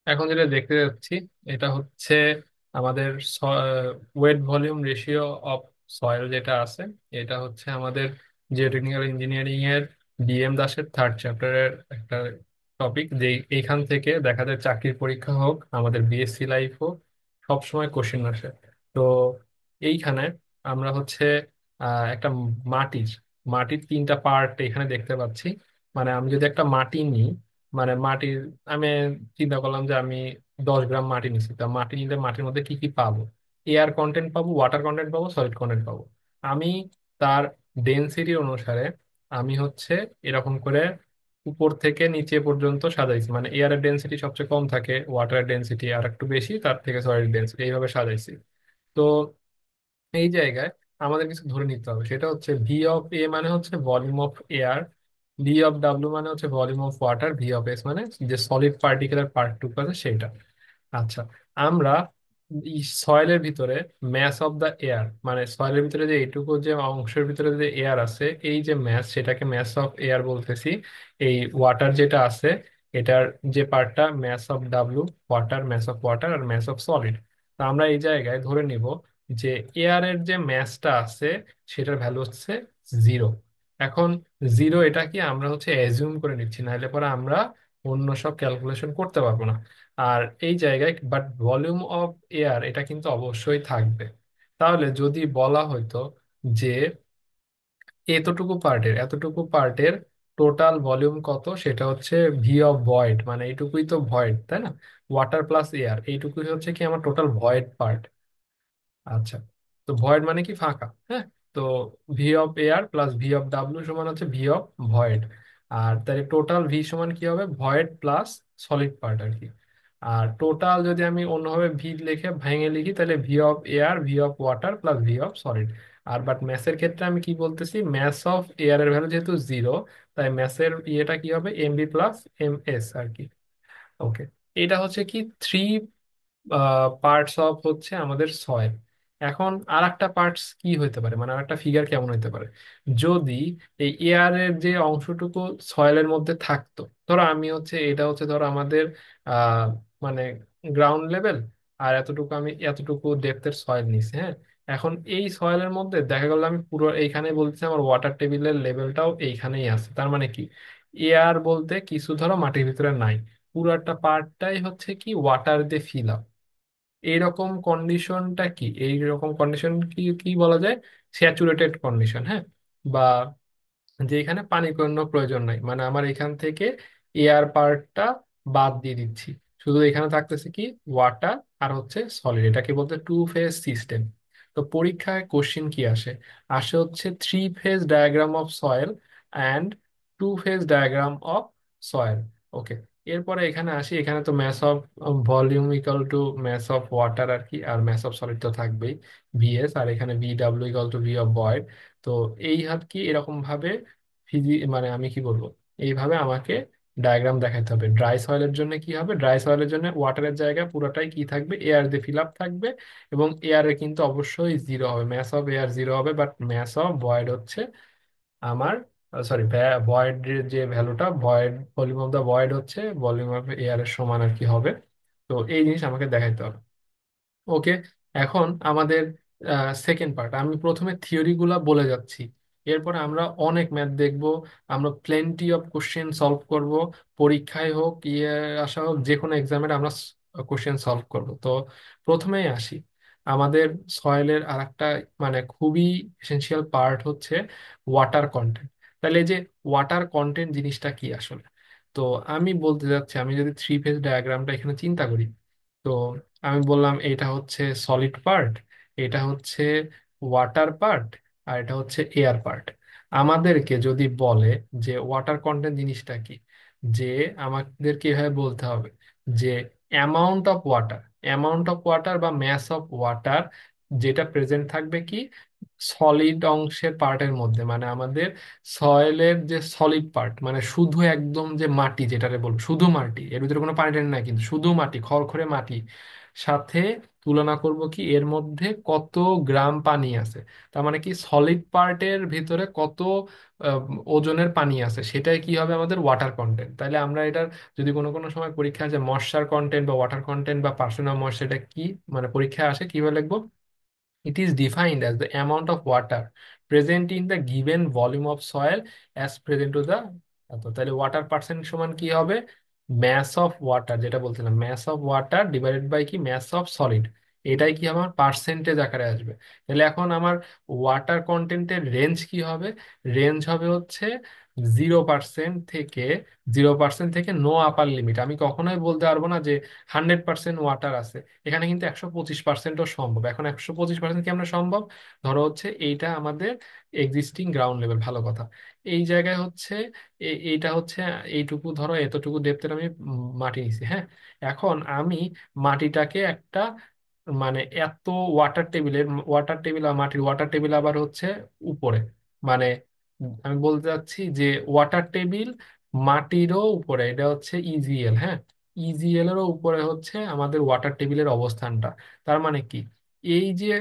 এখন যেটা দেখতে যাচ্ছি এটা হচ্ছে আমাদের weight volume ratio of soil যেটা আছে। এটা হচ্ছে আমাদের জিওটেকনিক্যাল ইঞ্জিনিয়ারিং এর ডিএম দাসের থার্ড চ্যাপ্টারের একটা টপিক, যে এইখান থেকে দেখা যায় চাকরির পরীক্ষা হোক, আমাদের বিএসসি লাইফ হোক, সবসময় কোশ্চেন আসে। তো এইখানে আমরা হচ্ছে একটা মাটির মাটির তিনটা পার্ট এখানে দেখতে পাচ্ছি। মানে আমি যদি একটা মাটি নিই, মানে মাটির, আমি চিন্তা করলাম যে আমি 10 গ্রাম মাটি নিচ্ছি, তা মাটি নিলে মাটির মধ্যে কি কি পাবো? এয়ার কন্টেন্ট পাবো, ওয়াটার কন্টেন্ট পাবো, সলিড কন্টেন্ট পাবো। আমি তার ডেনসিটি অনুসারে আমি হচ্ছে এরকম করে উপর থেকে নিচে পর্যন্ত সাজাইছি। মানে এয়ারের ডেনসিটি সবচেয়ে কম থাকে, ওয়াটারের ডেনসিটি আর একটু বেশি, তার থেকে সলিড ডেনসিটি, এইভাবে সাজাইছি। তো এই জায়গায় আমাদের কিছু ধরে নিতে হবে, সেটা হচ্ছে ভি অফ এ মানে হচ্ছে volume of air, V of W মানে হচ্ছে volume of water, V of S মানে যে সলিড পার্টিকুলার পার্টটুকু আছে সেটা। আচ্ছা, আমরা সয়েলের ভিতরে ম্যাস অফ দা এয়ার, মানে সয়েলের ভিতরে যে এইটুকু যে অংশের ভিতরে যে এয়ার আছে, এই যে ম্যাস, সেটাকে ম্যাস অফ এয়ার বলতেছি। এই ওয়াটার যেটা আছে, এটার যে পার্টটা mass of W, water, mass of water আর ম্যাস অফ সলিড। তা আমরা এই জায়গায় ধরে নিব যে এয়ারের যে ম্যাসটা আছে সেটার ভ্যালু হচ্ছে 0। এখন 0 এটা কি আমরা হচ্ছে অ্যাজিউম করে নিচ্ছি, নাহলে পরে আমরা অন্য সব ক্যালকুলেশন করতে পারবো না। আর এই জায়গায় বাট ভলিউম অফ এয়ার এটা কিন্তু অবশ্যই থাকবে। তাহলে যদি বলা হতো যে এতটুকু পার্টের টোটাল ভলিউম কত, সেটা হচ্ছে ভি অফ ভয়েড, মানে এইটুকুই তো ভয়েড, তাই না? ওয়াটার প্লাস এয়ার, এইটুকুই হচ্ছে কি আমার টোটাল ভয়েড পার্ট। আচ্ছা, তো ভয়েড মানে কি ফাঁকা, হ্যাঁ। তো V of air plus V of W সমান হচ্ছে ভি অফ ভয়েড। আর তাহলে টোটাল ভি সমান কি হবে, ভয়েড প্লাস সলিড পার্ট আর কি। আর টোটাল যদি আমি অন্যভাবে ভি লিখে ভেঙে লিখি, তাহলে V of air, V of water plus V of solid. আর বাট ম্যাসের ক্ষেত্রে আমি কি বলতেছি, ম্যাস অফ এয়ার এর ভ্যালু যেহেতু 0, তাই ম্যাসের ইয়েটা কি হবে, M B plus M S আর কি। ওকে, এটা হচ্ছে কি থ্রি পার্টস অফ হচ্ছে আমাদের সয়েল। এখন আর একটা পার্টস কি হইতে পারে, মানে আর একটা ফিগার কেমন হইতে পারে, যদি এই এয়ারের যে অংশটুকু সয়েলের মধ্যে থাকতো। ধরো আমি হচ্ছে, এটা হচ্ছে ধরো আমাদের আহ মানে গ্রাউন্ড লেভেল, আর এতটুকু আমি এতটুকু ডেপথের সয়েল নিছি, হ্যাঁ। এখন এই সয়েলের মধ্যে দেখা গেল আমি পুরো এইখানে বলতেছি আমার ওয়াটার টেবিলের লেভেলটাও এইখানেই আছে, তার মানে কি এয়ার বলতে কিছু ধরো মাটির ভিতরে নাই, পুরাটা পার্টটাই হচ্ছে কি ওয়াটার দিয়ে ফিল আপ। এইরকম কন্ডিশনটা কি, এইরকম কন্ডিশন কি কি বলা যায়, স্যাচুরেটেড কন্ডিশন, হ্যাঁ। বা যে এখানে পানি কোনো প্রয়োজন নাই, মানে আমার এখান থেকে এয়ার পার্টটা বাদ দিয়ে দিচ্ছি, শুধু এখানে থাকতেছে কি ওয়াটার আর হচ্ছে সলিড, এটাকে বলতে টু ফেজ সিস্টেম। তো পরীক্ষায় কোশ্চিন কি আসে, আসে হচ্ছে three phase diagram of soil and two phase diagram of soil. Okay, এরপরে এখানে আসি, এখানে তো mass of volume equal to mass of water আর কি, আর ম্যাস অফ সলিড তো থাকবেই ভিএস, আর এখানে V W equal to V of void. তো এই হাত কি এরকম ভাবে মানে আমি কি বলবো, এইভাবে আমাকে ডায়াগ্রাম দেখাতে হবে। ড্রাই সয়েলের জন্য কি হবে, ড্রাই সয়েলের জন্য ওয়াটারের জায়গা পুরোটাই কি থাকবে, এয়ার দিয়ে ফিল আপ থাকবে, এবং এয়ারে কিন্তু অবশ্যই 0 হবে, ম্যাস অফ এয়ার 0 হবে, বাট ম্যাস অফ ভয়েড হচ্ছে আমার, সরি, ভয়েড যে ভ্যালুটা, void volume of the void হচ্ছে ভলিউম অফ এয়ারের সমান আর কি হবে। তো এই জিনিস আমাকে দেখাইতে হবে। ওকে, এখন আমাদের সেকেন্ড পার্ট, আমি প্রথমে থিওরি গুলা বলে যাচ্ছি, এরপরে আমরা অনেক ম্যাথ দেখব, আমরা প্লেন্টি অফ কোশ্চেন সলভ করব, পরীক্ষায় হোক ইয়ে আসা হোক, যে কোনো এক্সামের আমরা কোশ্চেন সলভ করব। তো প্রথমেই আসি, আমাদের সয়েলের আর একটা মানে খুবই এসেনশিয়াল পার্ট হচ্ছে ওয়াটার কন্টেন্ট। তাহলে এই যে ওয়াটার কন্টেন্ট জিনিসটা কি আসলে, তো আমি বলতে যাচ্ছি, আমি যদি থ্রি ফেজ ডায়াগ্রামটা এখানে চিন্তা করি, তো আমি বললাম এটা হচ্ছে সলিড পার্ট, এটা হচ্ছে ওয়াটার পার্ট, আর এটা হচ্ছে এয়ার পার্ট। আমাদেরকে যদি বলে যে ওয়াটার কন্টেন্ট জিনিসটা কি, যে আমাদেরকে এভাবে বলতে হবে যে অ্যামাউন্ট অফ ওয়াটার বা ম্যাস অফ ওয়াটার যেটা প্রেজেন্ট থাকবে কি সলিড অংশের পার্টের মধ্যে, মানে আমাদের সয়েলের যে সলিড পার্ট, মানে শুধু একদম যে মাটি, যেটাকে বলবো শুধু মাটি, এর ভিতরে কোনো পানি টানি নাই, কিন্তু শুধু মাটি, খড়খড়ে মাটি, সাথে তুলনা করব কি এর মধ্যে কত গ্রাম পানি আছে, তার মানে কি সলিড পার্টের ভিতরে কত আহ, ওজনের পানি আছে, সেটাই কি হবে আমাদের ওয়াটার কন্টেন্ট। তাহলে আমরা এটার যদি কোনো কোনো সময় পরীক্ষা যে ময়শ্চার কন্টেন্ট বা ওয়াটার কন্টেন্ট বা পার্সেন্ট অফ ময়েশ্চার, এটা কি মানে পরীক্ষায় আসে কিভাবে লিখবো, it is defined as the amount of water present in the given volume of soil as present to the এত। তাহলে ওয়াটার পার্সেন্ট সমান কি হবে, ম্যাস অফ ওয়াটার, যেটা বলছিলাম mass of water divided by কি ম্যাস অফ সলিড, এটাই কি আমার পার্সেন্টেজ আকারে আসবে। তাহলে এখন আমার ওয়াটার কন্টেন্টের রেঞ্জ কি হবে, রেঞ্জ হবে হচ্ছে 0% থেকে 0% থেকে নো আপার লিমিট। আমি কখনোই বলতে পারবো না যে 100% ওয়াটার আছে, এখানে কিন্তু 125%ও সম্ভব। এখন 125% কি আমরা সম্ভব, ধরো হচ্ছে এইটা আমাদের এক্সিস্টিং গ্রাউন্ড লেভেল, ভালো কথা। এই জায়গায় হচ্ছে এইটা হচ্ছে এইটুকু, ধরো এতটুকু ডেপথের আমি মাটি নিছি, হ্যাঁ। এখন আমি মাটিটাকে একটা মানে এত ওয়াটার টেবিলের, ওয়াটার টেবিল আর মাটির ওয়াটার টেবিল আবার হচ্ছে উপরে, মানে আমি বলতে চাচ্ছি যে ওয়াটার টেবিল মাটিরও উপরে, এটা হচ্ছে ইজিএল, হ্যাঁ। ইজিএল এরও উপরে হচ্ছে আমাদের ওয়াটার টেবিলের অবস্থানটা। তার মানে কি এই যে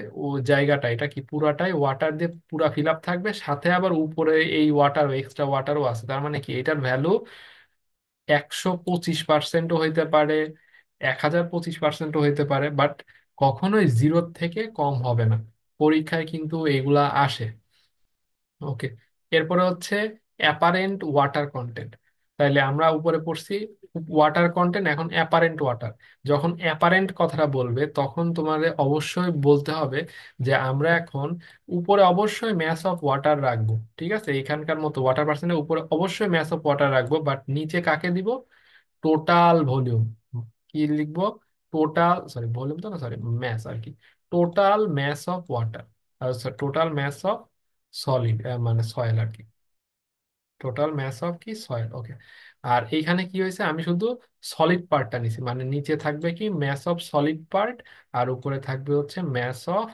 জায়গাটা, এটা কি পুরাটাই ওয়াটার দিয়ে পুরা ফিল আপ থাকবে, সাথে আবার উপরে এই ওয়াটার এক্সট্রা ওয়াটারও আছে। তার মানে কি এটার ভ্যালু 125%ও হইতে পারে, 1025%ও হইতে পারে, বাট কখনোই জিরোর থেকে কম হবে না। পরীক্ষায় কিন্তু এগুলা আসে। ওকে, এরপরে হচ্ছে অ্যাপারেন্ট ওয়াটার কন্টেন্ট। তাইলে আমরা উপরে পড়ছি ওয়াটার কন্টেন্ট, এখন অ্যাপারেন্ট ওয়াটার। যখন অ্যাপারেন্ট কথাটা বলবে তখন তোমাদের অবশ্যই বলতে হবে যে আমরা এখন উপরে অবশ্যই ম্যাস অফ ওয়াটার রাখবো, ঠিক আছে, এখানকার মতো ওয়াটার পার্সেন্টের উপরে অবশ্যই ম্যাস অফ ওয়াটার রাখবো, বাট নিচে কাকে দিব, টোটাল ভলিউম। কি লিখবো, টোটাল, সরি ভলিউম তো না, সরি ম্যাস আর কি, total mass of water, total mass of solid মানে সয়েল আর কি, টোটাল ম্যাস অফ কি সয়েল। ওকে, আর এইখানে কি হয়েছে, আমি শুধু সলিড পার্টটা নিছি, মানে নিচে থাকবে কি ম্যাস অফ সলিড পার্ট, আর উপরে থাকবে হচ্ছে ম্যাস অফ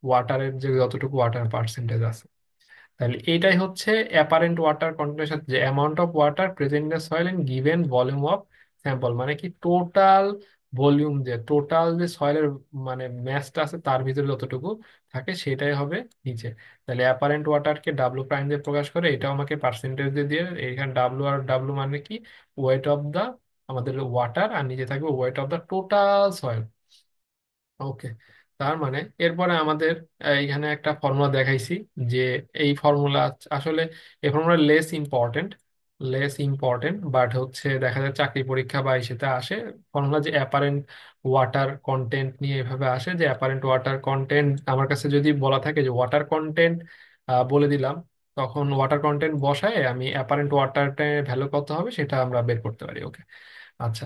ওয়াটারের যে যতটুকু ওয়াটার পার্সেন্টেজ আছে। তাহলে এইটাই হচ্ছে অ্যাপারেন্ট ওয়াটার কন্টেন্টের সাথে যে amount of water present in the soil and given volume of sample, মানে কি টোটাল ভলিউম, যে টোটাল যে সয়েলের মানে ম্যাসটা আছে তার ভিতরে যতটুকু থাকে সেটাই হবে নিচে। তাহলে অ্যাপারেন্ট ওয়াটারকে ডাব্লু প্রাইম দিয়ে প্রকাশ করে, এটাও আমাকে পার্সেন্টেজ দিয়ে দিয়ে, এখানে ডাব্লু আর ডাব্লু মানে কি ওয়েট অফ দা আমাদের ওয়াটার, আর নিচে থাকবে weight of the total soil. Okay, তার মানে এরপরে আমাদের এখানে একটা ফর্মুলা দেখাইছি, যে এই ফর্মুলা আসলে এই ফর্মুলা লেস ইম্পর্টেন্ট বাট হচ্ছে দেখা যায় চাকরি পরীক্ষা বা ইসেতে আসে ফর্মুলা, যে অ্যাপারেন্ট ওয়াটার কন্টেন্ট নিয়ে এভাবে আসে, যে অ্যাপারেন্ট ওয়াটার কন্টেন্ট আমার কাছে যদি বলা থাকে যে ওয়াটার কন্টেন্ট বলে দিলাম, তখন ওয়াটার কন্টেন্ট বসায় আমি অ্যাপারেন্ট ওয়াটারটা ভ্যালু কত হবে সেটা আমরা বের করতে পারি। ওকে, আচ্ছা,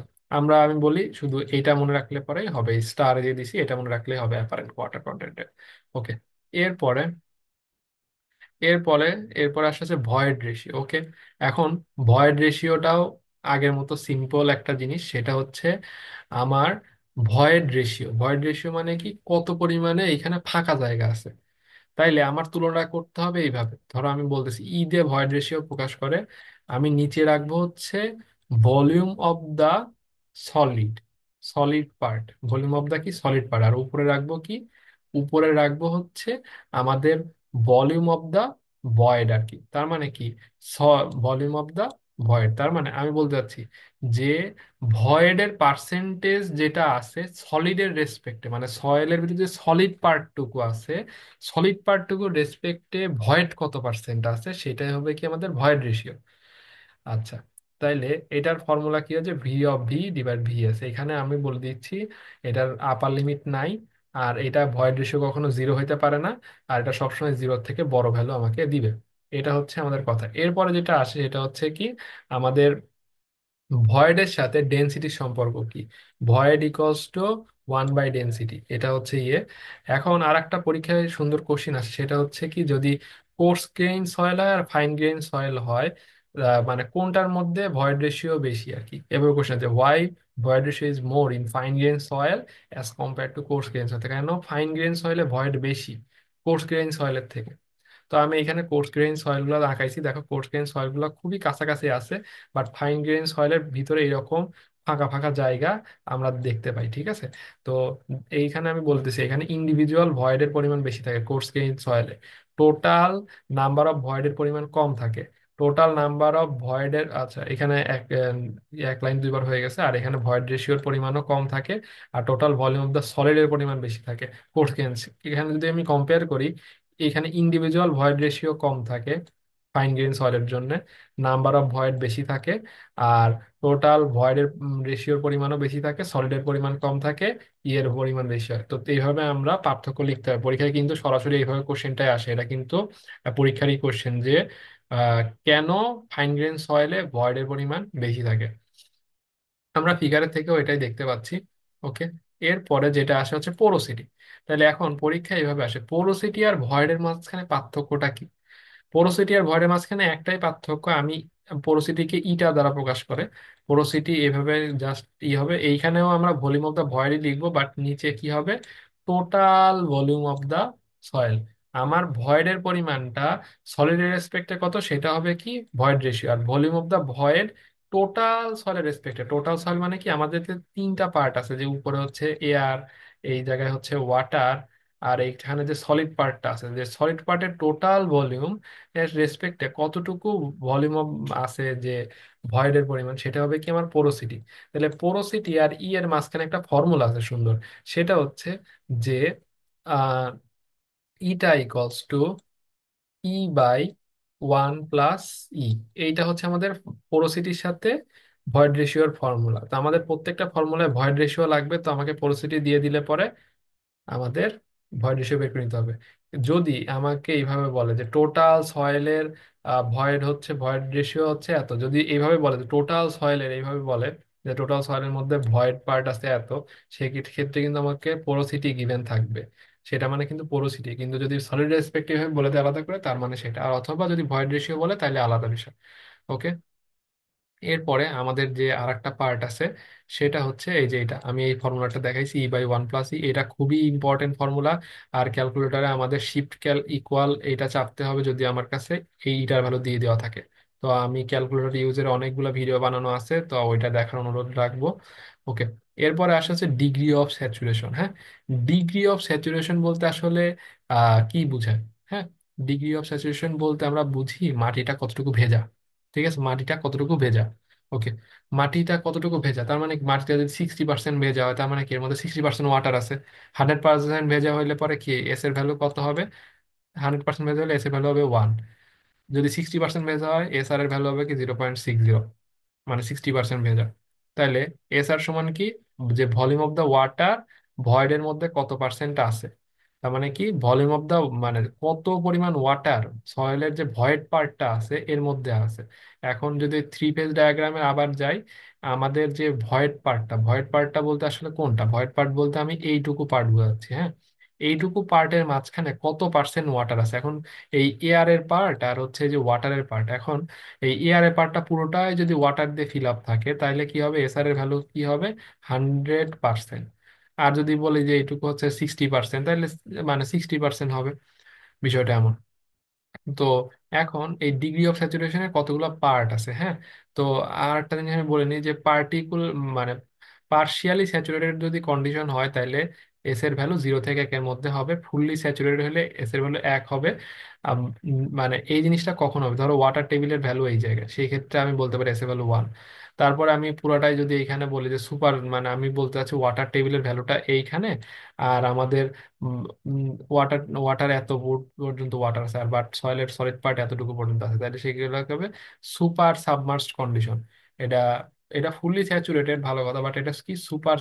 আমি বলি শুধু এইটা মনে রাখলে পরে হবে, স্টার দিয়ে দিছি, এটা মনে রাখলে হবে অ্যাপারেন্ট ওয়াটার কন্টেন্টে। ওকে, এরপরে এরপরে এরপরে আসছে ভয়েড রেশিও। ওকে, এখন ভয়েড রেশিওটাও আগের মতো সিম্পল একটা জিনিস, সেটা হচ্ছে আমার ভয়েড রেশিও মানে কি কত পরিমাণে এখানে ফাঁকা জায়গা আছে। তাইলে আমার তুলনা করতে হবে এইভাবে, ধরো আমি বলতেছি ই দিয়ে ভয়েড রেশিও প্রকাশ করে, আমি নিচে রাখবো হচ্ছে volume of the solid, solid part, volume of the কি সলিড পার্ট, আর উপরে রাখবো কি, উপরে রাখবো হচ্ছে আমাদের ভলিউম অফ দা ভয়েড আর কি। তার মানে কি ভলিউম অফ দা ভয়েড, তার মানে আমি বলতে চাচ্ছি যে ভয়েডের পার্সেন্টেজ যেটা আছে সলিডের রেসপেক্টে, মানে সয়েলের ভিতরে যে সলিড পার্টটুকু আছে, সলিড পার্টটুকু রেসপেক্টে ভয়েড কত পার্সেন্ট আছে সেটাই হবে কি আমাদের ভয়েড রেশিও। আচ্ছা, তাইলে এটার ফর্মুলা কি হচ্ছে V of V divide V S, এখানে আমি বলে দিচ্ছি এটার আপার লিমিট নাই, আর এটা ভয়েড রেশিও কখনো জিরো হইতে পারে না, আর এটা সবসময় জিরোর থেকে বড় ভ্যালু আমাকে দিবে। এটা হচ্ছে আমাদের কথা। এরপরে যেটা আসে সেটা হচ্ছে কি আমাদের ভয়েডের সাথে ডেনসিটির সম্পর্ক কি, ভয়েড ইকুয়ালস টু 1/ডেনসিটি, এটা হচ্ছে ইয়ে। এখন আর একটা পরীক্ষায় সুন্দর কোশ্চিন আসে, সেটা হচ্ছে কি যদি কোর্স গ্রেইন সয়েল হয় আর ফাইন গ্রেইন সয়েল হয়, মানে কোনটার মধ্যে ভয়েড রেশিও বেশি আর কি। এবার কোশ্চেন আছে why void ratio is more in fine grain soil as compare to coarse grain soil, কেন ফাইন গ্রেইন সয়েলে ভয়েড বেশি কোর্স গ্রেইন সয়েলের থেকে। তো আমি এখানে কোর্স গ্রেইন সয়েল গুলো আঁকাইছি, দেখো কোর্স গ্রেইন সয়েল গুলো খুবই কাছাকাছি আছে, বাট ফাইন গ্রেইন সয়েলের ভিতরে এরকম ফাঁকা ফাঁকা জায়গা আমরা দেখতে পাই, ঠিক আছে? তো এইখানে আমি বলতেছি এখানে ইন্ডিভিজুয়াল ভয়েডের পরিমাণ বেশি থাকে কোর্স গ্রেইন সয়েলে, টোটাল নাম্বার অফ ভয়েডের পরিমাণ কম থাকে। টোটাল নাম্বার অফ ভয়েডের, আচ্ছা এখানে এক লাইন দুইবার হয়ে গেছে, আর এখানে ভয়েড রেশিওর পরিমাণও কম থাকে। আর টোটাল ভলিউম অফ দ্য সলিডের পরিমাণ বেশি থাকে কোর্স গ্রেইন। এখানে যদি আমি কম্পেয়ার করি, এখানে ইন্ডিভিজুয়াল ভয়েড রেশিও কম থাকে ফাইন গ্রেইন সয়েলের জন্য, নাম্বার অফ ভয়েড বেশি থাকে, আর টোটাল ভয়েডের রেশিওর পরিমাণও বেশি থাকে, সলিডের পরিমাণ কম থাকে, এর পরিমাণ বেশি হয়। তো এইভাবে আমরা পার্থক্য লিখতে হয় পরীক্ষায়, কিন্তু সরাসরি এইভাবে কোশ্চেনটাই আসে। এটা কিন্তু পরীক্ষারই কোশ্চেন যে কেন ফাইন গ্রেইন সয়েলে ভয়েডের পরিমাণ বেশি থাকে। আমরা ফিগারের থেকেও এটাই দেখতে পাচ্ছি। ওকে, এরপরে যেটা আসে হচ্ছে পোরোসিটি। তাহলে এখন পরীক্ষা এইভাবে আসে, পোরোসিটি আর ভয়েডের মাঝখানে পার্থক্যটা কি? পোরোসিটি আর ভয়েডের মাঝখানে একটাই পার্থক্য, আমি পোরোসিটিকে ইটা দ্বারা প্রকাশ করে, পোরোসিটি এভাবে জাস্ট ই হবে। এইখানেও আমরা ভলিউম অফ দা ভয়েডই লিখবো, বাট নিচে কি হবে, total volume of the soil. আমার ভয়েডের পরিমাণটা সলিডের রেসপেক্টে কত সেটা হবে কি ভয়েড রেশিও, আর volume of the void total সয়েলের রেসপেক্টে। টোটাল সয়েল মানে কি, আমাদের যে তিনটা পার্ট আছে, যে উপরে হচ্ছে এয়ার, এই জায়গায় হচ্ছে ওয়াটার, আর এইখানে যে সলিড পার্টটা আছে, যে সলিড পার্টের টোটাল ভলিউম এর রেসপেক্টে কতটুকু ভলিউম আছে, যে ভয়েডের পরিমাণ, সেটা হবে কি আমার পোরোসিটি। তাহলে পোরোসিটি আর ই এর মাঝখানে একটা ফর্মুলা আছে সুন্দর, সেটা হচ্ছে যে eta equals to E by 1 plus E. এইটা হচ্ছে আমাদের পোরোসিটির সাথে ভয়েড রেশিওর ফর্মুলা। তো আমাদের প্রত্যেকটা ফর্মুলায় ভয়েড রেশিও লাগবে, তো আমাকে পোরোসিটি দিয়ে দিলে পরে আমাদের ভয়েড রেশিও বের করে নিতে হবে। যদি আমাকে এইভাবে বলে যে টোটাল সয়েলের ভয়েড হচ্ছে, ভয়েড রেশিও হচ্ছে এত, যদি এইভাবে বলে যে টোটাল সয়েলের, এইভাবে বলে যে টোটাল সয়েলের মধ্যে ভয়েড পার্ট আছে এত, সেই ক্ষেত্রে কিন্তু আমাকে পোরোসিটি গিভেন থাকবে। সেটা মানে কিন্তু পোরোসিটি, কিন্তু যদি সলিড রেসপেক্টিভ বলে দেয় আলাদা করে, তার মানে সেটা, আর অথবা যদি ভয়েড রেশিও বলে তাহলে আলাদা বিষয়। ওকে, এরপরে আমাদের যে আরেকটা পার্ট আছে, সেটা হচ্ছে এই যে এটা আমি এই ফর্মুলাটা দেখাইছি, ই/1 + ই। এটা খুবই ইম্পর্টেন্ট ফর্মুলা। আর ক্যালকুলেটরে আমাদের শিফট ক্যাল ইকুয়াল এটা চাপতে হবে যদি আমার কাছে এইটার ভ্যালু দিয়ে দেওয়া থাকে। তো আমি ক্যালকুলেটর ইউজের অনেকগুলো ভিডিও বানানো আছে, তো ওইটা দেখার অনুরোধ রাখবো। ওকে, এরপরে আসা হচ্ছে ডিগ্রি অফ স্যাচুরেশন। হ্যাঁ, ডিগ্রি অফ স্যাচুরেশন বলতে আসলে কি বোঝায়? হ্যাঁ, ডিগ্রি অফ স্যাচুরেশন বলতে আমরা বুঝি মাটিটা কতটুকু ভেজা। ঠিক আছে, মাটিটা কতটুকু ভেজা। ওকে, মাটিটা কতটুকু ভেজা, তার মানে মাটিটা যদি 60% ভেজা হয়, তার মানে কি এর মধ্যে 60% ওয়াটার আছে। 100% ভেজা হইলে পরে কি এস এর ভ্যালু কত হবে? 100% ভেজা হলে এস এর ভ্যালু হবে 1। যদি 60% ভেজা হয়, এস আর এর ভ্যালু হবে কি 0.60, মানে 60% ভেজা। তাহলে এস আর সমান কি, যে ভলিউম অফ দ্য ওয়াটার ভয়েডের মধ্যে কত পার্সেন্ট আছে, তার মানে কি ভলিউম অফ দ্য, মানে কত পরিমাণ ওয়াটার সয়েলের যে ভয়েড পার্টটা আছে এর মধ্যে আছে। এখন যদি থ্রি ফেজ ডায়াগ্রামে আবার যাই, আমাদের যে ভয়েড পার্টটা বলতে আসলে কোনটা, ভয়েড পার্ট বলতে আমি এইটুকু পার্ট বোঝাচ্ছি। হ্যাঁ, এইটুকু পার্টের মাঝখানে কত পার্সেন্ট ওয়াটার আছে। এখন এই এয়ারের পার্ট আর হচ্ছে যে ওয়াটারের পার্ট, এখন এই এয়ারের পার্টটা পুরোটাই যদি ওয়াটার দিয়ে ফিল আপ থাকে, তাহলে কি হবে, এসআর এর ভ্যালু কি হবে, 100%। আর যদি বলি যে এইটুকু হচ্ছে 60%, তাহলে মানে 60% হবে। বিষয়টা এমন। তো এখন এই ডিগ্রি অফ স্যাচুরেশনের কতগুলো পার্ট আছে। হ্যাঁ, তো আর একটা জিনিস আমি বলে নিই, যে মানে পার্শিয়ালি স্যাচুরেটেড যদি কন্ডিশন হয়, তাহলে এস এর ভ্যালু 0 থেকে 1-এর মধ্যে হবে। ফুললি স্যাচুরেটেড হলে এস এর ভ্যালু 1 হবে। মানে এই জিনিসটা কখন হবে, ধরো ওয়াটার টেবিলের ভ্যালু এই জায়গায়, সেই ক্ষেত্রে আমি বলতে পারি এস এর ভ্যালু 1। তারপরে আমি পুরোটাই যদি এখানে বলি যে সুপার, মানে আমি বলতে চাচ্ছি ওয়াটার টেবিলের ভ্যালুটা এইখানে, আর আমাদের ওয়াটার ওয়াটার এত পর্যন্ত ওয়াটার আছে, আর বাট সয়েলের সলিড পার্ট এতটুকু পর্যন্ত আছে, তাহলে সেগুলো হবে সুপার সাবমার্সড কন্ডিশন। এটা এটা ফুললি স্যাচুরেটেড ভালো কথা, বাট এটা কি সুপার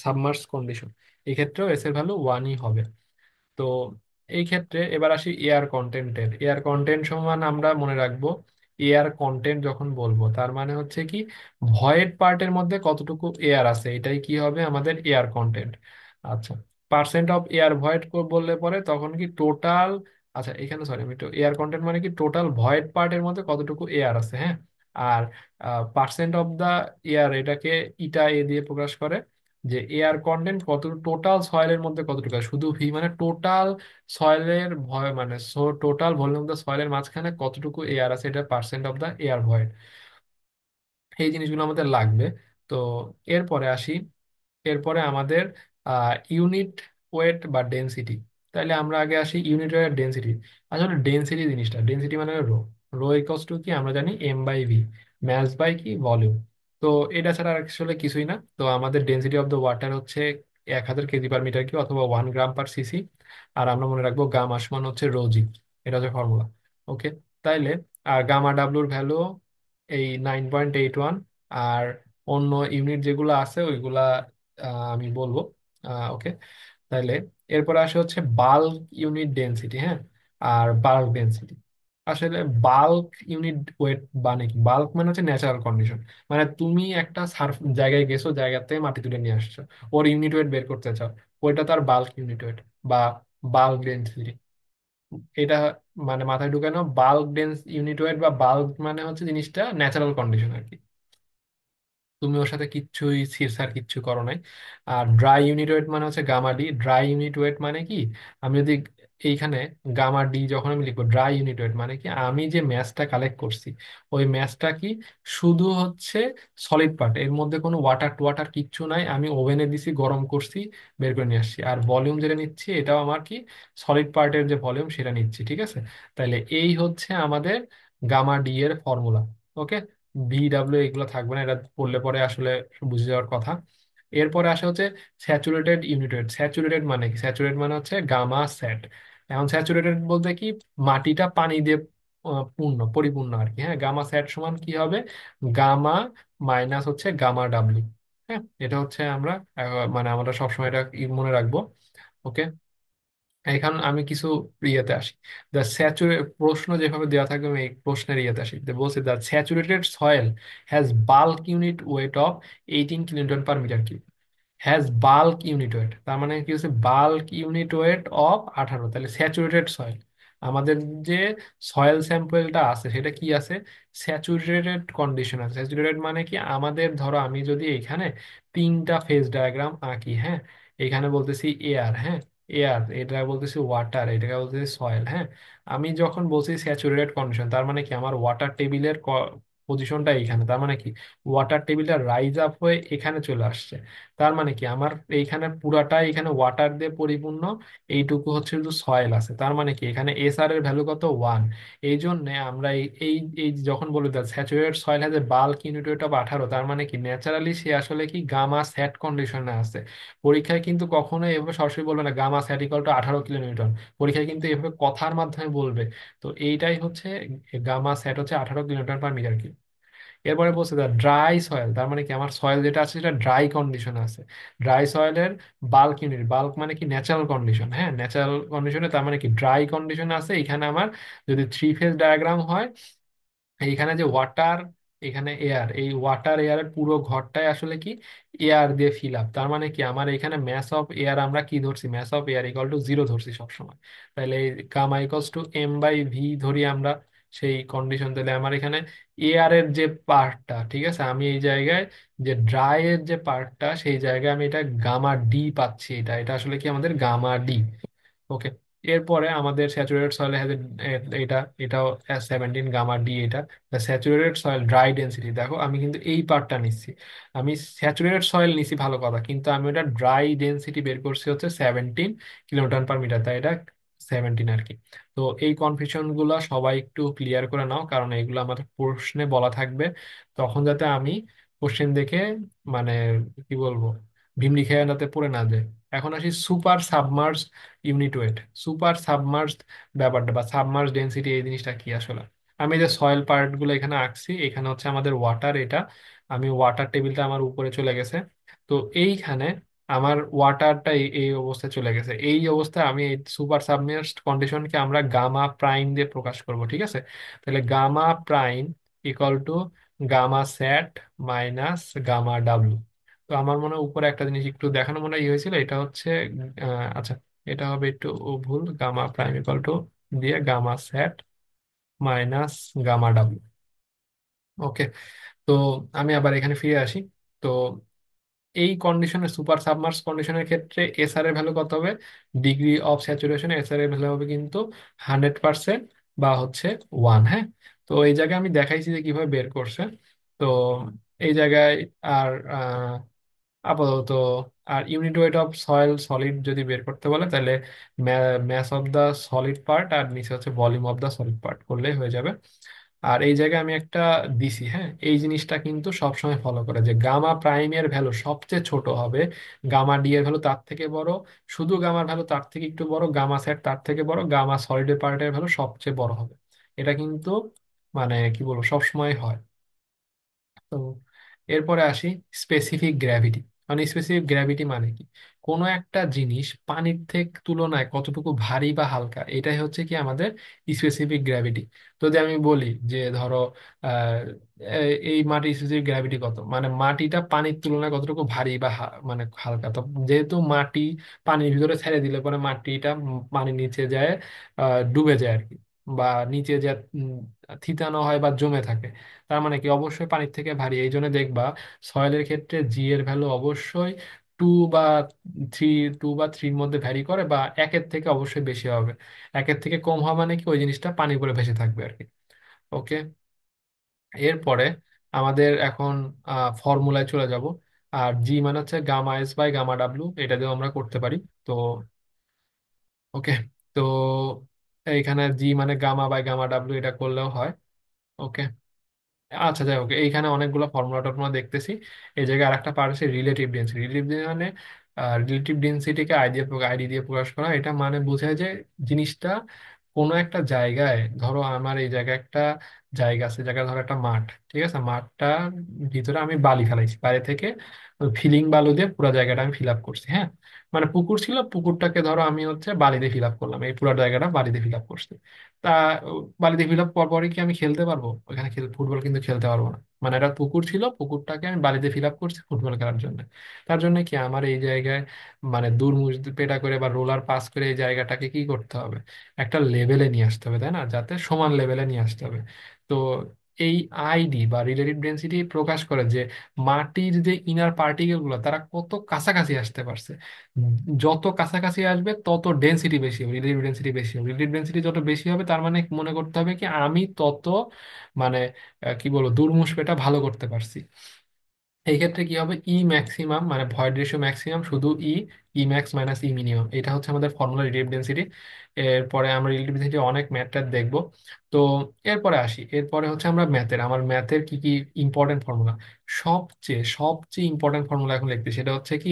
সাবমার্স কন্ডিশন। এই ক্ষেত্রেও এস এর ভ্যালু 1ই হবে। তো এই ক্ষেত্রে এবার আসি এয়ার কন্টেন্টের। এয়ার কন্টেন্ট সমান আমরা মনে রাখবো, এয়ার কন্টেন্ট যখন বলবো তার মানে হচ্ছে কি ভয়েড পার্টের মধ্যে কতটুকু এয়ার আছে, এটাই কি হবে আমাদের এয়ার কন্টেন্ট। আচ্ছা, পার্সেন্ট অফ এয়ার ভয়েড বললে পরে তখন কি টোটাল, আচ্ছা এখানে সরি, আমি তো এয়ার কন্টেন্ট মানে কি টোটাল ভয়েড পার্টের মধ্যে কতটুকু এয়ার আছে। হ্যাঁ, আর পার্সেন্ট অফ দা এয়ার এটাকে ইটা এ দিয়ে প্রকাশ করে, যে এয়ার কন্টেন্ট কত টোটাল সয়েলের মধ্যে কতটুকু আছে। শুধু ভি মানে টোটাল সয়েলের ভয়, মানে টোটাল ভলিউম অফ দ্য সয়েলের মাঝখানে কতটুকু এয়ার আছে, এটা percent of the air void. এই জিনিসগুলো আমাদের লাগবে। তো এরপরে আসি, এরপরে আমাদের ইউনিট ওয়েট বা ডেনসিটি। তাহলে আমরা আগে আসি ইউনিট ওয়েট ডেনসিটি। আসলে ডেনসিটি জিনিসটা, ডেনসিটি মানে রো, রো ইকস টু কি আমরা জানি M by V, mass by কি ভলিউম। তো এটা ছাড়া আসলে কিছুই না। তো আমাদের ডেনসিটি অফ দ্য ওয়াটার হচ্ছে 1000 কেজি পার মিটার কিউব অথবা 1 গ্রাম পার সিসি। আর আমরা মনে রাখবো গামা সমান হচ্ছে রোজি, এটা হচ্ছে ফর্মুলা। ওকে, তাইলে গামা ডাব্লুর ভ্যালু এই 9.81। আর অন্য ইউনিট যেগুলো আছে ওইগুলা আমি বলবো। ওকে, তাহলে এরপরে আসে হচ্ছে বাল্ক ইউনিট ডেনসিটি। হ্যাঁ, আর বাল্ক ডেনসিটি, আসলে বাল্ক ইউনিট ওয়েট মানে কি? বাল্ক মানে হচ্ছে ন্যাচারাল কন্ডিশন, মানে তুমি একটা সার্ফ জায়গায় গেছো, জায়গাতে মাটি তুলে নিয়ে আসছো, ওর ইউনিট ওয়েট বের করতে চাও, ওইটা তার বাল্ক ইউনিট ওয়েট বা বাল্ক ডেনসিটি। এটা মানে মাথায় ঢুকানো, বাল্ক ডেন্স ইউনিট ওয়েট বা বাল্ক মানে হচ্ছে জিনিসটা ন্যাচারাল কন্ডিশন আর কি, তুমি ওর সাথে কিচ্ছুই ছিড়ছাড় কিচ্ছু করো নাই। আর ড্রাই ইউনিট ওয়েট মানে হচ্ছে gamma D. Dry unit weight মানে কি, আমি যদি এইখানে গামা ডি যখন আমি লিখবো, ড্রাই ইউনিট ওয়েট মানে কি, আমি যে ম্যাসটা কালেক্ট করছি ওই ম্যাসটা কি শুধু হচ্ছে সলিড পার্ট, এর মধ্যে কোনো ওয়াটার টোয়াটার কিচ্ছু নাই, আমি ওভেনে দিছি, গরম করছি, বের করে নিয়ে আসছি। আর ভলিউম যেটা নিচ্ছি এটাও আমার কি সলিড পার্টের যে ভলিউম সেটা নিচ্ছি, ঠিক আছে। তাহলে এই হচ্ছে আমাদের গামা ডি এর ফর্মুলা। ওকে, ভিডাব্লিউ এগুলো থাকবে না, এটা পড়লে পরে আসলে বুঝে যাওয়ার কথা। এরপরে আসে হচ্ছে স্যাচুরেটেড ইউনিটেড। স্যাচুরেটেড মানে কি? স্যাচুরেট মানে হচ্ছে গামা স্যাট। এখন স্যাচুরেটেড বলতে কি, মাটিটা পানি দিয়ে পরিপূর্ণ আর কি। হ্যাঁ, গামা স্যাট সমান কি হবে, গামা মাইনাস হচ্ছে গামা ডাব্লিউ। হ্যাঁ, এটা হচ্ছে আমরা মানে আমরা সবসময় এটা মনে রাখবো। ওকে, এখন আমি কিছু ইয়েতে আসি। দ্য স্যাচুরেট প্রশ্ন যেভাবে দেওয়া থাকবে আমি এই প্রশ্নের ইয়েতে আসি, বলছে the saturated soil has bulk unit weight of 18 kilonewton per metre cube. Has bulk unit weight তার মানে কি হচ্ছে, বাল্ক ইউনিট ওয়েট অফ 18। তাহলে স্যাচুরেটেড সয়েল, আমাদের যে সয়েল স্যাম্পলটা আছে সেটা কি আছে, স্যাচুরেটেড কন্ডিশন আছে। স্যাচুরেটেড মানে কি, আমাদের ধরো আমি যদি এখানে 3টা ফেজ ডায়াগ্রাম আঁকি, হ্যাঁ, এখানে বলতেছি এয়ার, হ্যাঁ, এয়ার, এটা বলতেছি ওয়াটার, এটাকে বলতেছি সয়েল। হ্যাঁ, আমি যখন বলছি স্যাচুরেটেড কন্ডিশন তার মানে কি, আমার ওয়াটার টেবিলের পজিশনটা এইখানে, তার মানে কি ওয়াটার টেবিলটা রাইজ আপ হয়ে এখানে চলে আসছে। তার মানে কি আমার এইখানে পুরাটাই এখানে ওয়াটার দিয়ে পরিপূর্ণ, এইটুকু হচ্ছে শুধু সয়েল আছে। তার মানে কি এখানে এস আর এর ভ্যালু কত, 1। এই জন্য আমরা এই এই এই যখন বলে দেয় saturated soil has a bulk unit weight of 18, তার মানে কি ন্যাচারালি সে আসলে কি গামা স্যাট কন্ডিশনে আছে। পরীক্ষায় কিন্তু কখনো এভাবে সরাসরি বলবে না gamma sat equal to 18 kilonewton, পরীক্ষায় কিন্তু এভাবে কথার মাধ্যমে বলবে। তো এইটাই হচ্ছে গামা স্যাট হচ্ছে 18 কিলোমিটার পার মিটার কিউব। এরপরে বলছে ড্রাই সয়েল, তার মানে কি আমার সয়েল যেটা আছে সেটা ড্রাই কন্ডিশনে আছে। ড্রাই সয়েলের বাল্ক ইউনিট, বাল্ক মানে কি ন্যাচারাল কন্ডিশন, হ্যাঁ, ন্যাচারাল কন্ডিশনে, তার মানে কি ড্রাই কন্ডিশনে আছে। এখানে আমার যদি 3 ফেজ ডায়াগ্রাম হয়, এইখানে যে ওয়াটার, এখানে এয়ার, এই ওয়াটার এয়ারের পুরো ঘরটাই আসলে কি এয়ার দিয়ে ফিল আপ। তার মানে কি আমার এখানে ম্যাস অফ এয়ার আমরা কি ধরছি, mass of air equal to 0 ধরছি সবসময়। তাহলে gamma equals to M by V ধরি আমরা সেই কন্ডিশন। তাহলে আমার এখানে এয়ার এর যে পার্টটা, ঠিক আছে, আমি এই জায়গায় যে ড্রাই এর যে পার্টটা সেই জায়গায় আমি এটা গামা ডি পাচ্ছি। এটা এটা আসলে কি আমাদের গামা ডি। ওকে, এরপরে আমাদের স্যাচুরেটেড সয়েল হ্যাজ এটা এটাও 17 গামা ডি। এটা স্যাচুরেটেড সয়েল ড্রাই ডেন্সিটি, দেখো আমি কিন্তু এই পার্টটা নিচ্ছি, আমি স্যাচুরেটেড সয়েল নিছি ভালো কথা, কিন্তু আমি ওটা ড্রাই ডেন্সিটি বের করছি হচ্ছে 17 কিলোটন পার মিটার, তাই এটা 17 আর কি। তো এই কনফিউশন গুলা সবাই একটু ক্লিয়ার করে নাও, কারণ এগুলো আমাদের প্রশ্নে বলা থাকবে, তখন যাতে আমি কোশ্চেন দেখে মানে কি বলবো ভিমড়ি খেয়ে যাতে পড়ে না যায়। এখন আসি super submerge unit wait. Super submerge ব্যাপারটা বা সাবমার্জ ডেন্সিটি এই জিনিসটা কি আসলে, আমি যে সয়েল পার্ট গুলো এখানে আঁকছি, এখানে হচ্ছে আমাদের ওয়াটার, এটা আমি ওয়াটার টেবিলটা আমার উপরে চলে গেছে। তো এইখানে আমার ওয়াটারটা এই অবস্থায় চলে গেছে, এই অবস্থায় আমি এই সুপার সাবমার্জড কন্ডিশনকে আমরা গামা প্রাইম দিয়ে প্রকাশ করব, ঠিক আছে। তাহলে gamma prime equal to gamma sat minus gamma W. তো আমার মনে হয় উপরে একটা জিনিস একটু দেখানো মনে হয় ই হয়েছিল, এটা হচ্ছে আচ্ছা, এটা হবে একটু ভুল, গামা প্রাইম ইকুয়াল টু দিয়ে gamma sat minus gamma W. ওকে, তো আমি আবার এখানে ফিরে আসি। তো এই কন্ডিশনে সুপার সাবমার্স কন্ডিশনের ক্ষেত্রে এস আর এর ভ্যালু কত হবে, ডিগ্রি অফ স্যাচুরেশন এস আর এর ভ্যালু হবে কিন্তু 100% বা হচ্ছে 1। হ্যাঁ, তো এই জায়গায় আমি দেখাইছি যে কিভাবে বের করছে। তো এই জায়গায় আর আপাতত আর unit weight of soil solid যদি বের করতে বলে তাহলে mass of the solid part আর নিচে হচ্ছে volume of the solid part করলেই হয়ে যাবে। আর এই জায়গায় আমি একটা দিছি, হ্যাঁ, এই জিনিসটা কিন্তু সবসময় ফলো করে যে গামা প্রাইমের ভ্যালু সবচেয়ে ছোট হবে, গামা ডি এর ভ্যালু তার থেকে বড়, শুধু গামার ভ্যালু তার থেকে একটু বড়, গামা সেট তার থেকে বড়, গামা সলিড পার্টের ভ্যালু সবচেয়ে বড় হবে। এটা কিন্তু মানে কি বলবো সবসময় হয়। তো এরপরে আসি স্পেসিফিক গ্র্যাভিটি। মানে স্পেসিফিক গ্র্যাভিটি মানে কি, কোনো একটা জিনিস পানির থেকে তুলনায় কতটুকু ভারী বা হালকা, এটাই হচ্ছে কি আমাদের স্পেসিফিক গ্র্যাভিটি। যদি আমি বলি যে ধরো এই মাটির স্পেসিফিক গ্র্যাভিটি কত, মানে মাটিটা পানির তুলনায় কতটুকু ভারী বা মানে হালকা। তো যেহেতু মাটি পানির ভিতরে ছেড়ে দিলে পরে মাটিটা পানির নিচে যায়, ডুবে যায় আর কি, বা নিচে যে থিতানো হয় বা জমে থাকে, তার মানে কি অবশ্যই পানির থেকে ভারী। এই জন্য দেখবা সয়েলের ক্ষেত্রে জি এর ভ্যালু অবশ্যই টু বা থ্রি, টু বা থ্রির মধ্যে ভ্যারি করে, বা একের থেকে অবশ্যই বেশি হবে। একের থেকে কম হওয়া মানে কি ওই জিনিসটা পানি করে ভেসে থাকবে আর কি। ওকে, এরপরে আমাদের এখন ফর্মুলায় চলে যাব। আর জি মানে হচ্ছে gamma S by gamma W, এটা দিয়েও আমরা করতে পারি। তো ওকে, তো এইখানে জি মানে গামা বাই গামা ডাব্লু, এটা করলেও হয়। ওকে, আচ্ছা যাই হোক, এইখানে অনেকগুলো ফর্মুলা টর্মুলা দেখতেছি। এই জায়গায় আরেকটা পার্ট আছে রিলেটিভ ডেন্সিটি। রিলেটিভ মানে রিলেটিভ ডেন্সিটিকে আইডি দিয়ে প্রকাশ করা। এটা মানে বোঝায় যে জিনিসটা কোনো একটা জায়গায়, ধরো আমার এই জায়গায় একটা জায়গা আছে, জায়গা ধরো একটা মাঠ, ঠিক আছে, মাঠটার ভিতরে আমি বালি ফেলাইছি, বাইরে থেকে ফিলিং বালু দিয়ে পুরো জায়গাটা আমি ফিল আপ করছি, হ্যাঁ। মানে পুকুর ছিল, পুকুরটাকে ধরো আমি হচ্ছে বালি দিয়ে ফিল আপ করলাম, এই পুরো জায়গাটা বালি দিয়ে ফিল আপ করছি। তা বালিতে ফিল আপ পরে কি আমি খেলতে পারবো ওখানে? ফুটবল কিন্তু খেলতে পারবো না। মানে একটা পুকুর ছিল, পুকুরটাকে আমি বালিতে ফিল আপ করছি ফুটবল খেলার জন্য। তার জন্য কি আমার এই জায়গায় মানে দূর পেটা করে বা রোলার পাস করে এই জায়গাটাকে কি করতে হবে, একটা লেভেলে নিয়ে আসতে হবে, তাই না, যাতে সমান লেভেলে নিয়ে আসতে হবে। তো এই আইডি বা রিলেটিভ ডেন্সিটি প্রকাশ করে যে মাটির যে ইনার পার্টিকেল গুলো তারা কত কাছাকাছি আসতে পারছে। যত কাছাকাছি আসবে তত ডেন্সিটি বেশি হবে, রিলেটিভ ডেন্সিটি বেশি হবে। রিলেটিভ ডেন্সিটি যত বেশি হবে তার মানে মনে করতে হবে কি আমি তত মানে কি বলবো দুর্মুষপেটা ভালো করতে পারছি। এই ক্ষেত্রে কি হবে, ই ম্যাক্সিমাম মানে ভয়েড রেশিও ম্যাক্সিমাম শুধু ই, ই ম্যাক্স মাইনাস ই মিনিমাম, এটা হচ্ছে আমাদের ফর্মুলা রিলেটিভ ডেন্সিটি। এরপরে আমরা রিলেটিভ ডেন্সিটি অনেক ম্যাথ দেখবো। তো এরপরে আসি, এরপরে হচ্ছে আমরা ম্যাথের, আমার ম্যাথের কি কি ইম্পর্টেন্ট ফর্মুলা। সবচেয়ে সবচেয়ে ইম্পর্টেন্ট ফর্মুলা এখন লিখতে, সেটা হচ্ছে কি,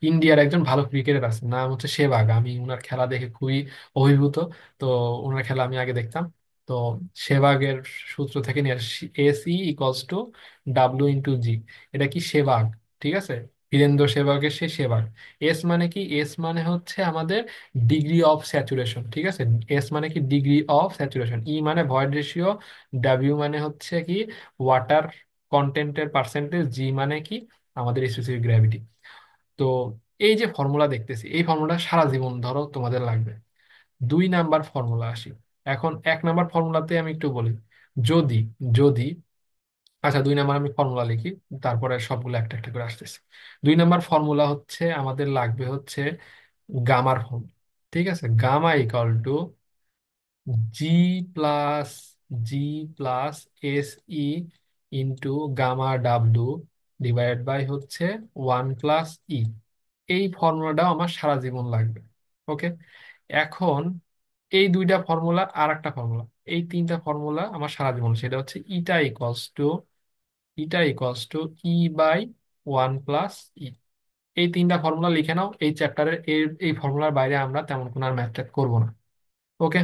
ইন্ডিয়ার একজন ভালো ক্রিকেটার আছে, নাম হচ্ছে সেবাগ। আমি ওনার খেলা দেখে খুবই অভিভূত। তো ওনার খেলা আমি আগে দেখতাম। তো সেবাগের সূত্র থেকে নিয়ে আসি, S E equals to W into G. এটা কি সেবাগ, ঠিক আছে, বীরেন্দ্র সেবাগের সে সেবাগ। এস মানে কি, এস মানে হচ্ছে আমাদের ডিগ্রি অফ স্যাচুরেশন, ঠিক আছে। এস মানে কি ডিগ্রি অফ স্যাচুরেশন, ই মানে ভয়েড রেশিও, ডাব্লিউ মানে হচ্ছে কি ওয়াটার কন্টেন্টের পার্সেন্টেজ, জি মানে কি আমাদের স্পেসিফিক গ্র্যাভিটি। তো এই যে ফর্মুলা দেখতেছি, এই ফর্মুলা সারা জীবন ধরো তোমাদের লাগবে। 2 নাম্বার ফর্মুলা আসি। এখন 1 নাম্বার ফর্মুলাতে আমি একটু বলি, যদি যদি আচ্ছা 2 নাম্বার আমি ফর্মুলা লিখি, তারপরে সবগুলো একটা একটা করে আসতেছে। 2 নাম্বার ফর্মুলা হচ্ছে আমাদের লাগবে হচ্ছে গামার ফর্মুলা, ঠিক আছে। Gamma equal to G plus G plus S E into gamma W divide by হচ্ছে 1 প্লাস ই। এই ফর্মুলাটাও আমার সারা জীবন লাগবে। ওকে, এখন এই 2টা ফর্মুলা আর একটা ফর্মুলা, এই 3টা ফর্মুলা আমার সারা জীবন, সেটা হচ্ছে eta equals to E by 1 plus E. এই 3টা ফর্মুলা লিখে নাও এই চ্যাপ্টারের। এই ফর্মুলার বাইরে আমরা তেমন কোনো আর ম্যাথ ট্যাথ করবো না। ওকে,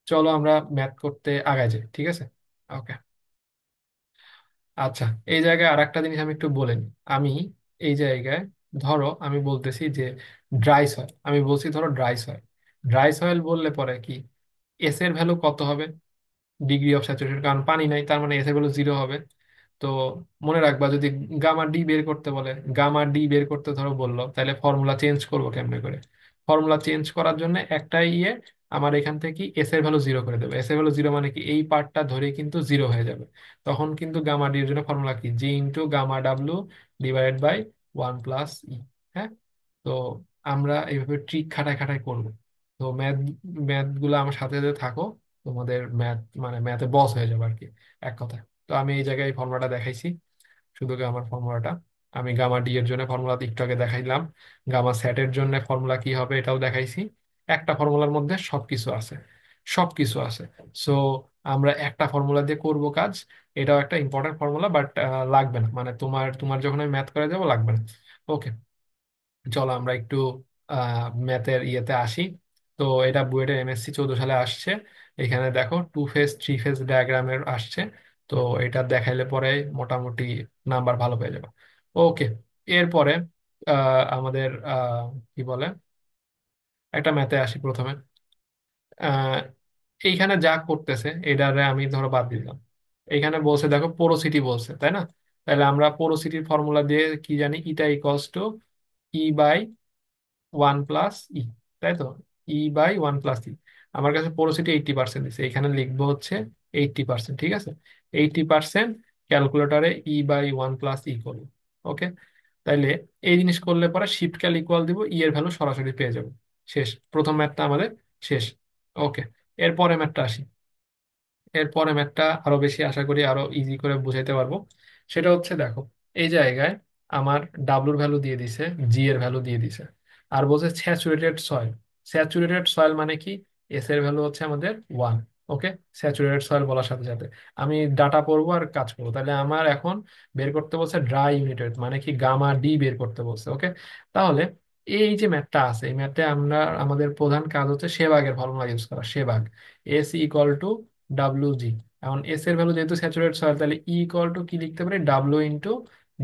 চলো আমরা ম্যাথ করতে আগাই যাই, ঠিক আছে। ওকে, আচ্ছা, এই জায়গায় আর একটা জিনিস আমি একটু বলে নিই। আমি এই জায়গায় ধরো আমি বলতেছি যে ড্রাই সয়েল, আমি বলছি ধরো ড্রাই সয়েল। ড্রাই সয়েল বললে পরে কি এস এর ভ্যালু কত হবে, ডিগ্রি অফ স্যাচুরেশন, কারণ পানি নাই তার মানে এস এর ভ্যালু 0 হবে। তো মনে রাখবা যদি গামা ডি বের করতে বলে, গামা ডি বের করতে ধরো বললো, তাহলে ফর্মুলা চেঞ্জ করবো কেমনে করে? ফর্মুলা চেঞ্জ করার জন্য একটাই আমার এখান থেকে এস এর ভ্যালু 0 করে দেবে। এস এর ভ্যালু 0 মানে কি এই পার্টটা ধরে কিন্তু 0 হয়ে যাবে। তখন কিন্তু গামা ডি এর জন্য ফর্মুলা কি, G into gamma W divided by 1 plus E. হ্যাঁ, তো আমরা এইভাবে ট্রিক খাটায় খাটায় করবো। তো ম্যাথ গুলো আমার সাথে সাথে থাকো, তোমাদের ম্যাথ মানে ম্যাথে বস হয়ে যাবে আর কি, এক কথা। তো আমি এই জায়গায় ফর্মুলাটা দেখাইছি। শুধু গামার ফর্মুলাটা। আমি গামা ডি এর জন্য ফর্মুলা একটু আগে দেখাইলাম, গামা স্যাটের জন্য ফর্মুলা কি হবে এটাও দেখাইছি। একটা ফর্মুলার মধ্যে সবকিছু আছে, সবকিছু আছে। সো আমরা একটা ফর্মুলা দিয়ে করব কাজ। এটাও একটা ইম্পর্টেন্ট ফর্মুলা, বাট লাগবে না, মানে তোমার তোমার যখন আমি ম্যাথ করে যাবো লাগবে না। ওকে, চলো আমরা একটু ম্যাথের ইয়েতে আসি। তো এটা বুয়েটের এমএসসি 14 সালে আসছে। এখানে দেখো 2 ফেজ 3 ফেজ ডায়াগ্রামের আসছে। তো এটা দেখাইলে পরে মোটামুটি নাম্বার ভালো পেয়ে যাবে। ওকে, এরপরে আমাদের কি বলে, একটা ম্যাথে আসি প্রথমে। আহ, এইখানে যা করতেছে এটারে আমি ধরো বাদ দিলাম। এইখানে বলছে দেখো পোরোসিটি বলছে, তাই না? তাহলে আমরা পোরোসিটির ফর্মুলা দিয়ে কি জানি, eta equals two E/1 + E, তাই তো? E/1 + E। আমার কাছে পোরোসিটি 80% দিচ্ছে, এখানে লিখবো হচ্ছে 80%, ঠিক আছে? 80% ক্যালকুলেটরে E/1 + E করবো। ওকে, তাইলে এই জিনিস করলে পরে শিফট ক্যাল ইকুয়াল দিব, ই এর ভ্যালু সরাসরি পেয়ে যাবো। শেষ, প্রথম ম্যাথটা আমাদের শেষ। ওকে, এরপরে ম্যাথটা আসি। এরপরে ম্যাথটা আরো বেশি আশা করি আরো ইজি করে বুঝাইতে পারবো। সেটা হচ্ছে দেখো, এই জায়গায় আমার ডাব্লুর ভ্যালু দিয়ে দিছে, জি এর ভ্যালু দিয়ে দিছে, আর বলছে স্যাচুরেটেড সয়েল। স্যাচুরেটেড সয়েল মানে কি, এস এর ভ্যালু হচ্ছে আমাদের 1। ওকে, স্যাচুরেটেড সয়েল বলার সাথে সাথে আমি ডাটা পড়বো আর কাজ করবো। তাহলে আমার এখন বের করতে বলছে ড্রাই ইউনিটেড, মানে কি গামা ডি বের করতে বলছে। ওকে, তাহলে এই যে ম্যাথটা আছে, এই ম্যাথে আমরা আমাদের প্রধান কাজ হচ্ছে সেবাগের ফর্মুলা ইউজ করা। Sehwag, S = WG। এখন এস এর ভ্যালু যেহেতু স্যাচুরেট সয়েল, তাহলে ই কি লিখতে পারি, W ×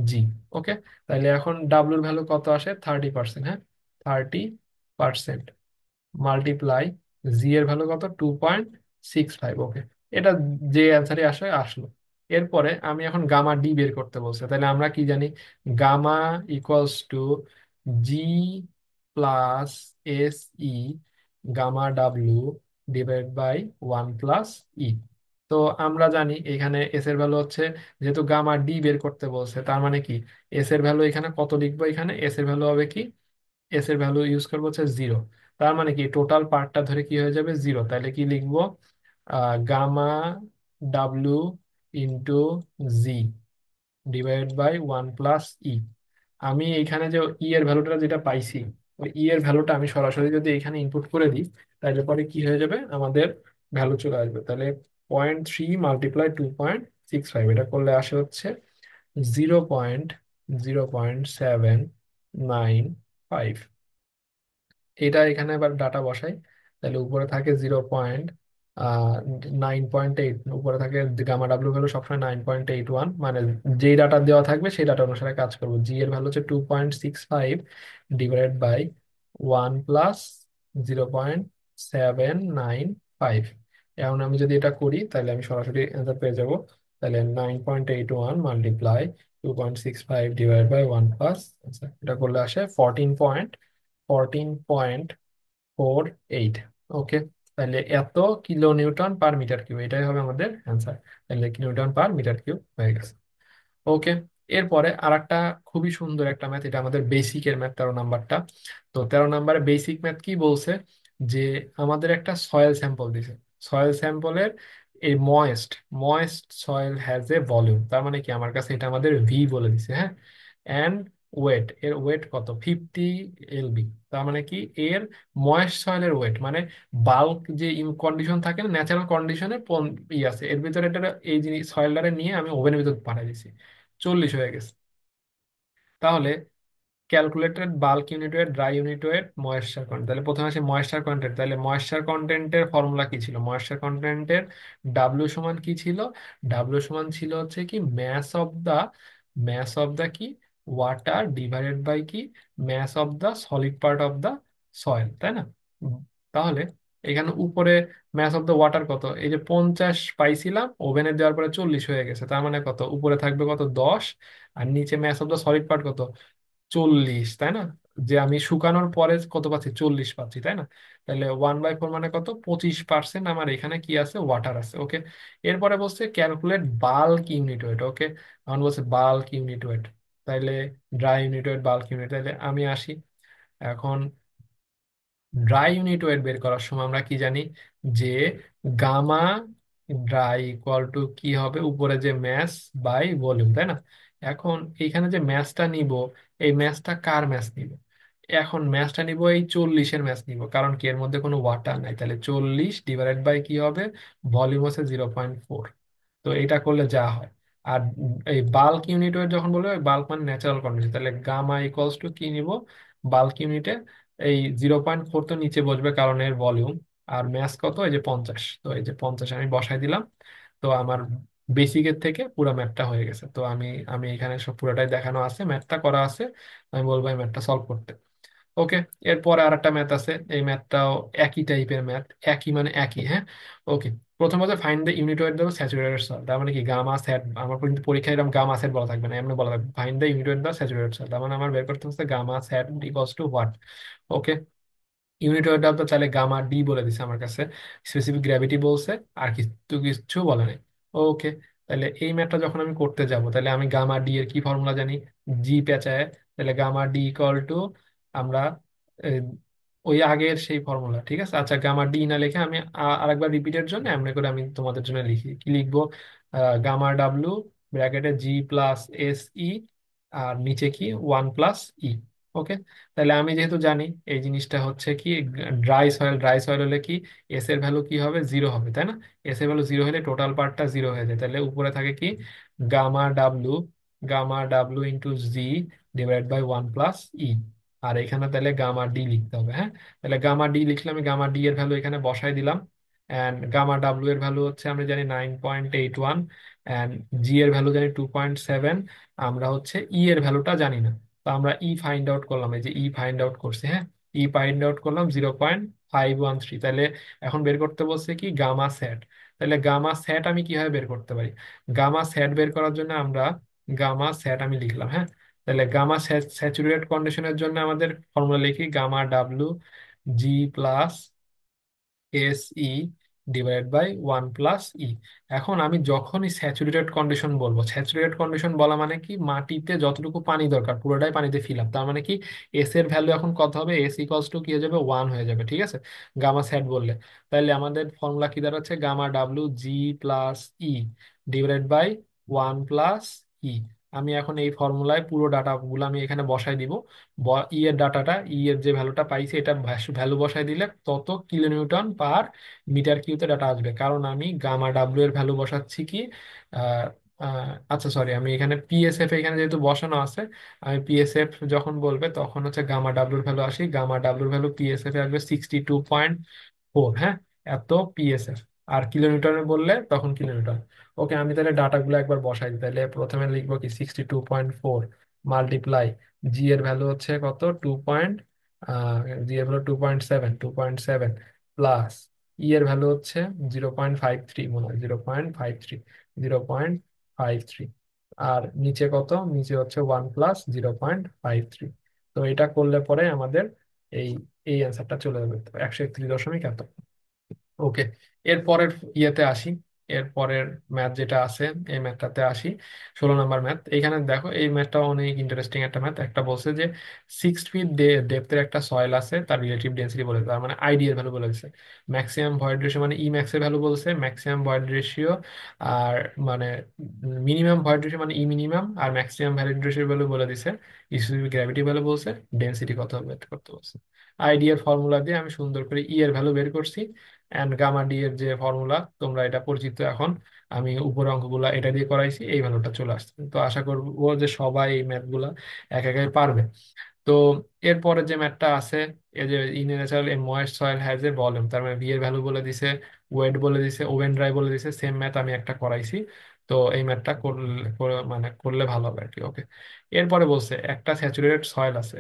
G। ওকে, তাহলে এখন ডাব্লুর ভ্যালু কত আসে, 30%। হ্যাঁ, 30% মাল্টিপ্লাই জি এর ভ্যালু কত, 2.65। ওকে, এটা যে অ্যান্সারই আসে আসলো। এরপরে আমি এখন গামা ডি বের করতে বলছে, তাহলে আমরা কি জানি, gamma = G + SE gamma W /1 + E। তো আমরা জানি এখানে এস এর ভ্যালু হচ্ছে, যেহেতু গামা ডি বের করতে বলছে, তার মানে কি এস এর ভ্যালু এখানে কত লিখবো, এখানে এস এর ভ্যালু হবে কি, এস এর ভ্যালু ইউজ করবো হচ্ছে 0। তার মানে কি টোটাল পার্টটা ধরে কি হয়ে যাবে, 0। তাহলে কি লিখবো, গামা ডাব্লু ইন্টু জি /1 + E। আমি এখানে যে ই এর ভ্যালুটা যেটা পাইছি, ওই ই এর ভ্যালুটা আমি সরাসরি যদি এখানে ইনপুট করে দিই, তাহলে পরে কি হয়ে যাবে, আমাদের ভ্যালু চলে আসবে। তাহলে 0.3 × 2.65, এটা করলে আসে হচ্ছে 0.0795। এটা এখানে আবার ডাটা বসাই, তাহলে উপরে থাকে 0.9.8, উপরে থাকে গামা ডাব্লিউ ভ্যালু সবসময় 9.81, মানে যেই ডাটা দেওয়া থাকবে সেই ডাটা অনুসারে কাজ করবো। জি এর ভ্যালু হচ্ছে 2.65 /1 + 0.795। এখন আমি যদি এটা করি তাহলে আমি সরাসরি অ্যান্সার পেয়ে যাব। তাহলে 9.81 মাল্টিপ্লাই 2.65 / 1 + এটা করলে আসে 14.48। ওকে, তাহলে এত কিলো নিউটন/মিটার কিউব, এটাই হবে আমাদের অ্যান্সার। তাহলে কিলোনিউটন/মিটার কিউব হয়ে গেছে। ওকে, এরপরে আর একটা খুবই সুন্দর একটা ম্যাথ, এটা আমাদের বেসিকের ম্যাথ, 13 নাম্বারটা। তো 13 নাম্বারে বেসিক ম্যাথ কি বলছে, যে আমাদের একটা সয়েল স্যাম্পল দিছে। সয়েল স্যাম্পলের এই moist moist soil has a volume, তার মানে কি আমার কাছে এটা আমাদের ভি বলে দিছে। হ্যাঁ, অ্যান্ড ওয়েট, এর ওয়েট কত, 50 lb। তার মানে কি এর ময়েস্ট সয়েলের ওয়েট, মানে বাল্ক যে কন্ডিশন থাকে না, ন্যাচারাল কন্ডিশনে ই আছে এর ভিতরে, এটা এই জিনিস সয়েলটারে নিয়ে আমি ওভেনের ভিতর পাঠাই দিছি, 40 হয়ে গেছে। তাহলে calculated bulk unit wait, dry unit wait, moisture content. তাহলে প্রথমে আসে ময়েশ্চার কন্টেন্ট। তাহলে ময়েশ্চার কন্টেন্টের ফর্মুলা কি ছিল, ময়েশ্চার কন্টেন্টের ডাব্লিউ সমান কি ছিল, ডাব্লিউ সমান ছিল হচ্ছে কি ম্যাস অফ দা কি ওয়াটার ডিভাইডেড বাই কি mass of the solid part of the soil, তাই না? উম, তাহলে এখানে উপরে ম্যাস অফ দা ওয়াটার কত, এই যে 50 পাইছিলাম, ওভেনে দেওয়ার পরে 40 হয়ে গেছে, তার মানে কত, উপরে থাকবে কত, 10। আর নিচে mass of the solid part কত, 40, তাই না? যে আমি শুকানোর পরে কত পাচ্ছি, 40 পাচ্ছি, তাই না? তাহলে 1/4 মানে কত, 25% আমার এখানে কি আছে, ওয়াটার আছে। ওকে, এরপরে বলছে ক্যালকুলেট বাল্ক ইউনিট ওয়েট। ওকে, এখন বলছে বাল্ক ইউনিট ওয়েট, তাইলে dry unit wait, bulk unit, তাইলে আমি আসি এখন। ড্রাই ইউনিট ওয়েট বের করার সময় আমরা কি জানি, যে গামা ড্রাই ইকুয়াল টু কি হবে, উপরে যে ম্যাস বাই ভলিউম, তাই না? এখন এইখানে যে ম্যাসটা নিব, এই ম্যাসটা কার ম্যাস নিব? এখন ম্যাসটা নিব এই 40-এর ম্যাস নিব, কারণ কি এর মধ্যে কোনো ওয়াটার নাই, তাহলে 40 ডিভাইডেড বাই কি হবে, ভলিউম হচ্ছে 0.4। তো এটা করলে যা হয়। আর এই বাল্ক ইউনিট ওয়েট যখন বলবো, বাল্ক মানে ন্যাচারাল কন্ডিশন, তাহলে গামা ইকুয়ালস টু কি নিব, বাল্ক ইউনিটে এই 0.4 তো নিচে বসবে কারণ এর ভলিউম, আর ম্যাস কত, এই যে 50, তো এই যে 50 আমি বসাই দিলাম। তো আমার বেসিকের থেকে পুরো ম্যাথটা হয়ে গেছে। তো আমি আমি এখানে সব পুরোটাই দেখানো আছে, ম্যাথটা করা আছে। আমি বলবো এই ম্যাথটা সলভ করতে। ওকে। এরপরে আর একটা ম্যাথ আছে, এই ম্যাথটাও একই টাইপের ম্যাথ, একই মানে একই, হ্যাঁ। ওকে। প্রথমত find the unit weight the saturated soil, তার মানে কি গামা স্যাট, আমার কিন্তু পরীক্ষায় এরকম গামা স্যাট বলা থাকবে না, এমনি বলা থাকবে find the unit weight the saturated soil, তার মানে আমার বের করতে হচ্ছে gamma sat equals to what. Okay. Unit weight তো চাইলে গামা ডি বলে দিছে আমার কাছে, স্পেসিফিক গ্র্যাভিটি বলছে, আর কিছু কিছু বলে নাই। ওকে। তাহলে এই ম্যাথটা যখন আমি করতে যাব, তাহলে আমি গামা ডি এর কি ফর্মুলা জানি, জি পেঁচায়, তাহলে গামা ডি ইকুয়াল টু আমরা আহ, ওই আগের সেই ফর্মুলা, ঠিক আছে। আচ্ছা, গামা ডি না লিখে আমি আরেকবার রিপিটের জন্য এমনি করে আমি তোমাদের জন্য লিখি, কি লিখবো, গামা ডাব্লু ব্র্যাকেটে জি প্লাস এস ই, আর নিচে কি 1 প্লাস ই। ওকে। তাহলে আমি যেহেতু জানি এই জিনিসটা হচ্ছে কি, ড্রাই সয়েল হলে কি এস এর ভ্যালু কি হবে, 0 হবে, তাই না? এস এর ভ্যালু 0 হলে টোটাল পার্টটা 0 হয়ে যায়, তাহলে উপরে থাকে কি gamma W, gamma W into G divide by 1 plus E. আর এখানে তাহলে গামা ডি লিখতে হবে, হ্যাঁ। তাহলে গামা ডি লিখলে আমি গামা ডি এর ভ্যালু এখানে বসাই দিলাম। অ্যান্ড গামা ডাব্লু এর ভ্যালু হচ্ছে আমরা জানি 9.81, অ্যান্ড জি এর ভ্যালু জানি 2.7। আমরা হচ্ছে ই এর ভ্যালুটা জানি না, তো আমরা ই ফাইন্ড আউট করলাম, এই যে ই ফাইন্ড আউট করছি, হ্যাঁ। ই ফাইন্ড আউট করলাম 0.513। তাহলে এখন বের করতে বলছে কি গামা স্যাট। তাহলে গামা স্যাট আমি কিভাবে বের করতে পারি, গামা স্যাট বের করার জন্য আমরা গামা স্যাট আমি লিখলাম, হ্যাঁ। তাহলে গামা স্যাচুরেটেড কন্ডিশনের জন্য আমাদের ফর্মুলা লিখি, gamma W G plus S E divide by 1 plus E. এখন আমি যখনই স্যাচুরেটেড কন্ডিশন বলবো, স্যাচুরেটেড কন্ডিশন বলা মানে কি মাটিতে যতটুকু পানি দরকার পুরোটাই পানিতে ফিল আপ, তার মানে কি এস এর ভ্যালু এখন কত হবে, এস ইকলস টু কি হয়ে যাবে, 1 হয়ে যাবে, ঠিক আছে, গামা স্যাট বললে। তাহলে আমাদের ফর্মুলা কি দাঁড়াচ্ছে, gamma W G plus E divide by 1 plus E. আমি এখন এই ফর্মুলায় পুরো ডাটা গুলো আমি এখানে বসাই দিব। ই এর ডাটাটা, ই এর যে ভ্যালুটা পাইছি এটা ভ্যালু বসাই দিলে তত কিলোনিউটন পার মিটার কিউতে ডাটা আসবে, কারণ আমি গামা ডাব্লিউ এর ভ্যালু বসাচ্ছি কি, আহ, আচ্ছা সরি, আমি এখানে পিএসএফ এখানে যেহেতু বসানো আছে, আমি পিএসএফ যখন বলবে তখন হচ্ছে গামা ডাব্লিউর ভ্যালু আসি, গামা ডাব্লিউর ভ্যালু পিএসএফ এ আসবে 62.4, হ্যাঁ। এত পিএসএফ। আর কিলোমিটারে বললে তখন কিলোমিটার। ওকে, আমি তাহলে ডাটাগুলো একবার বসাই দিই, তাহলে প্রথমে লিখবো কি 62.4 মাল্টিপ্লাই জি এর ভ্যালু হচ্ছে কত, 2. জি এর ভ্যালু 2.7 প্লাস ই এর ভ্যালু হচ্ছে 0.53, মনে হয় 0.53, 0.53। আর নিচে কত, নিচে হচ্ছে 1 প্লাস 0.53। তো এটা করলে পরে আমাদের এই এই অ্যান্সারটা চলে যাবে 131.এত। ওকে। এরপরের ইয়েতে আসি, এরপরের ম্যাথ যেটা আছে এই ম্যাথটাতে আসি, 16 নম্বর ম্যাথ। এখানে দেখো এই ম্যাথটা অনেক ইন্টারেস্টিং একটা ম্যাথ। একটা বলছে যে 6 ফিট ডেপথের একটা সয়েল আছে, তার রিলেটিভ ডেন্সিটি বলে, তার মানে আইডি এর ভ্যালু বলে দিচ্ছে। ম্যাক্সিমাম ভয়েড রেশিও মানে ই ম্যাক্স এর ভ্যালু বলছে, ম্যাক্সিমাম ভয়েড রেশিও, আর মানে মিনিমাম ভয়েড রেশিও মানে ই মিনিমাম, আর ম্যাক্সিমাম ভয়েড রেশিও ভ্যালু বলে দিছে, স্পেসিফিক গ্র্যাভিটি ভ্যালু বলছে, ডেন্সিটি কত হবে বের করতে বলছে। আইডি এর ফর্মুলা দিয়ে আমি সুন্দর করে ই এর ভ্যালু বের করছি, অ্যান্ড গামা ডি এর যে ফর্মুলা তোমরা এটা পরিচিত এখন, আমি উপরের অঙ্কগুলা এটা দিয়ে করাইছি, এই ভ্যালুটা চলে আসছে। তো আশা করবো যে সবাই এই ম্যাথ গুলা এক একাই পারবে। তো এরপরে যে ম্যাথটা আছে, এই যে in natural A moist soil has a volume, তার মানে ভি এর ভ্যালু বলে দিছে, ওয়েট বলে দিছে, ওভেন ড্রাই বলে দিছে, সেম ম্যাথ আমি একটা করাইছি। তো এই ম্যাথটা মানে করলে ভালো হবে আর কি। ওকে। এরপরে বলছে একটা স্যাচুরেটেড সয়েল আছে,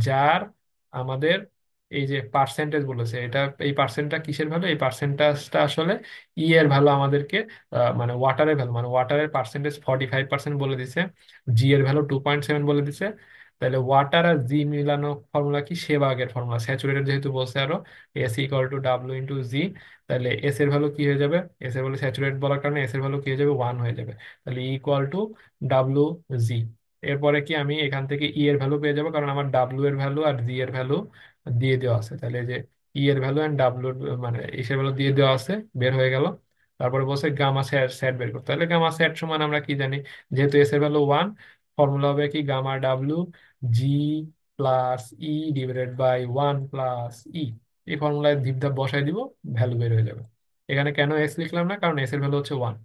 যার আমাদের এই যে পার্সেন্টেজ বলেছে, এটা এই পার্সেন্টটা কিসের ভ্যালু, এই পার্সেন্টেজটা আসলে ই এর ভ্যালু আমাদেরকে, মানে ওয়াটারের ভ্যালু, মানে ওয়াটারের পার্সেন্টেজ 45% বলে দিছে, জি এর ভ্যালু 2.7 বলে দিছে। তাহলে ওয়াটার আর জি মিলানো ফর্মুলা কি, সেবাগের ফর্মুলা, স্যাচুরেটেড যেহেতু বলছে আরো, S equal to W into G. তাহলে এস এর ভ্যালু কি হয়ে যাবে, এস এর ভ্যালু স্যাচুরেটেড বলার কারণে এস এর ভ্যালু কি হয়ে যাবে, 1 হয়ে যাবে। তাহলে ইকুয়াল টু ডাব্লিউ জি। এরপরে কি আমি এখান থেকে ই এর ভ্যালু পেয়ে যাবো, কারণ আমার ডাব্লিউ এর ভ্যালু আর জি এর ভ্যালু দিয়ে দেওয়া আছে। তাহলে এই যে ই এর ভ্যালু অ্যান্ড ডাব্লিউ মানে এস এর ভ্যালু দিয়ে দেওয়া আছে, বের হয়ে গেল। তারপরে বলছে গামা স্যাট স্যাট বের করতে, তাহলে গামা স্যাট সমান আমরা কি জানি, যেহেতু এস এর ভ্যালু 1, ফর্মুলা হবে কি gamma W G plus E divided by 1 plus E. এই ফর্মুলায় ধিপ ধাপ বসাই দিব, ভ্যালু বের হয়ে যাবে। এখানে কেন এস লিখলাম না, কারণ এস এর ভ্যালু হচ্ছে 1,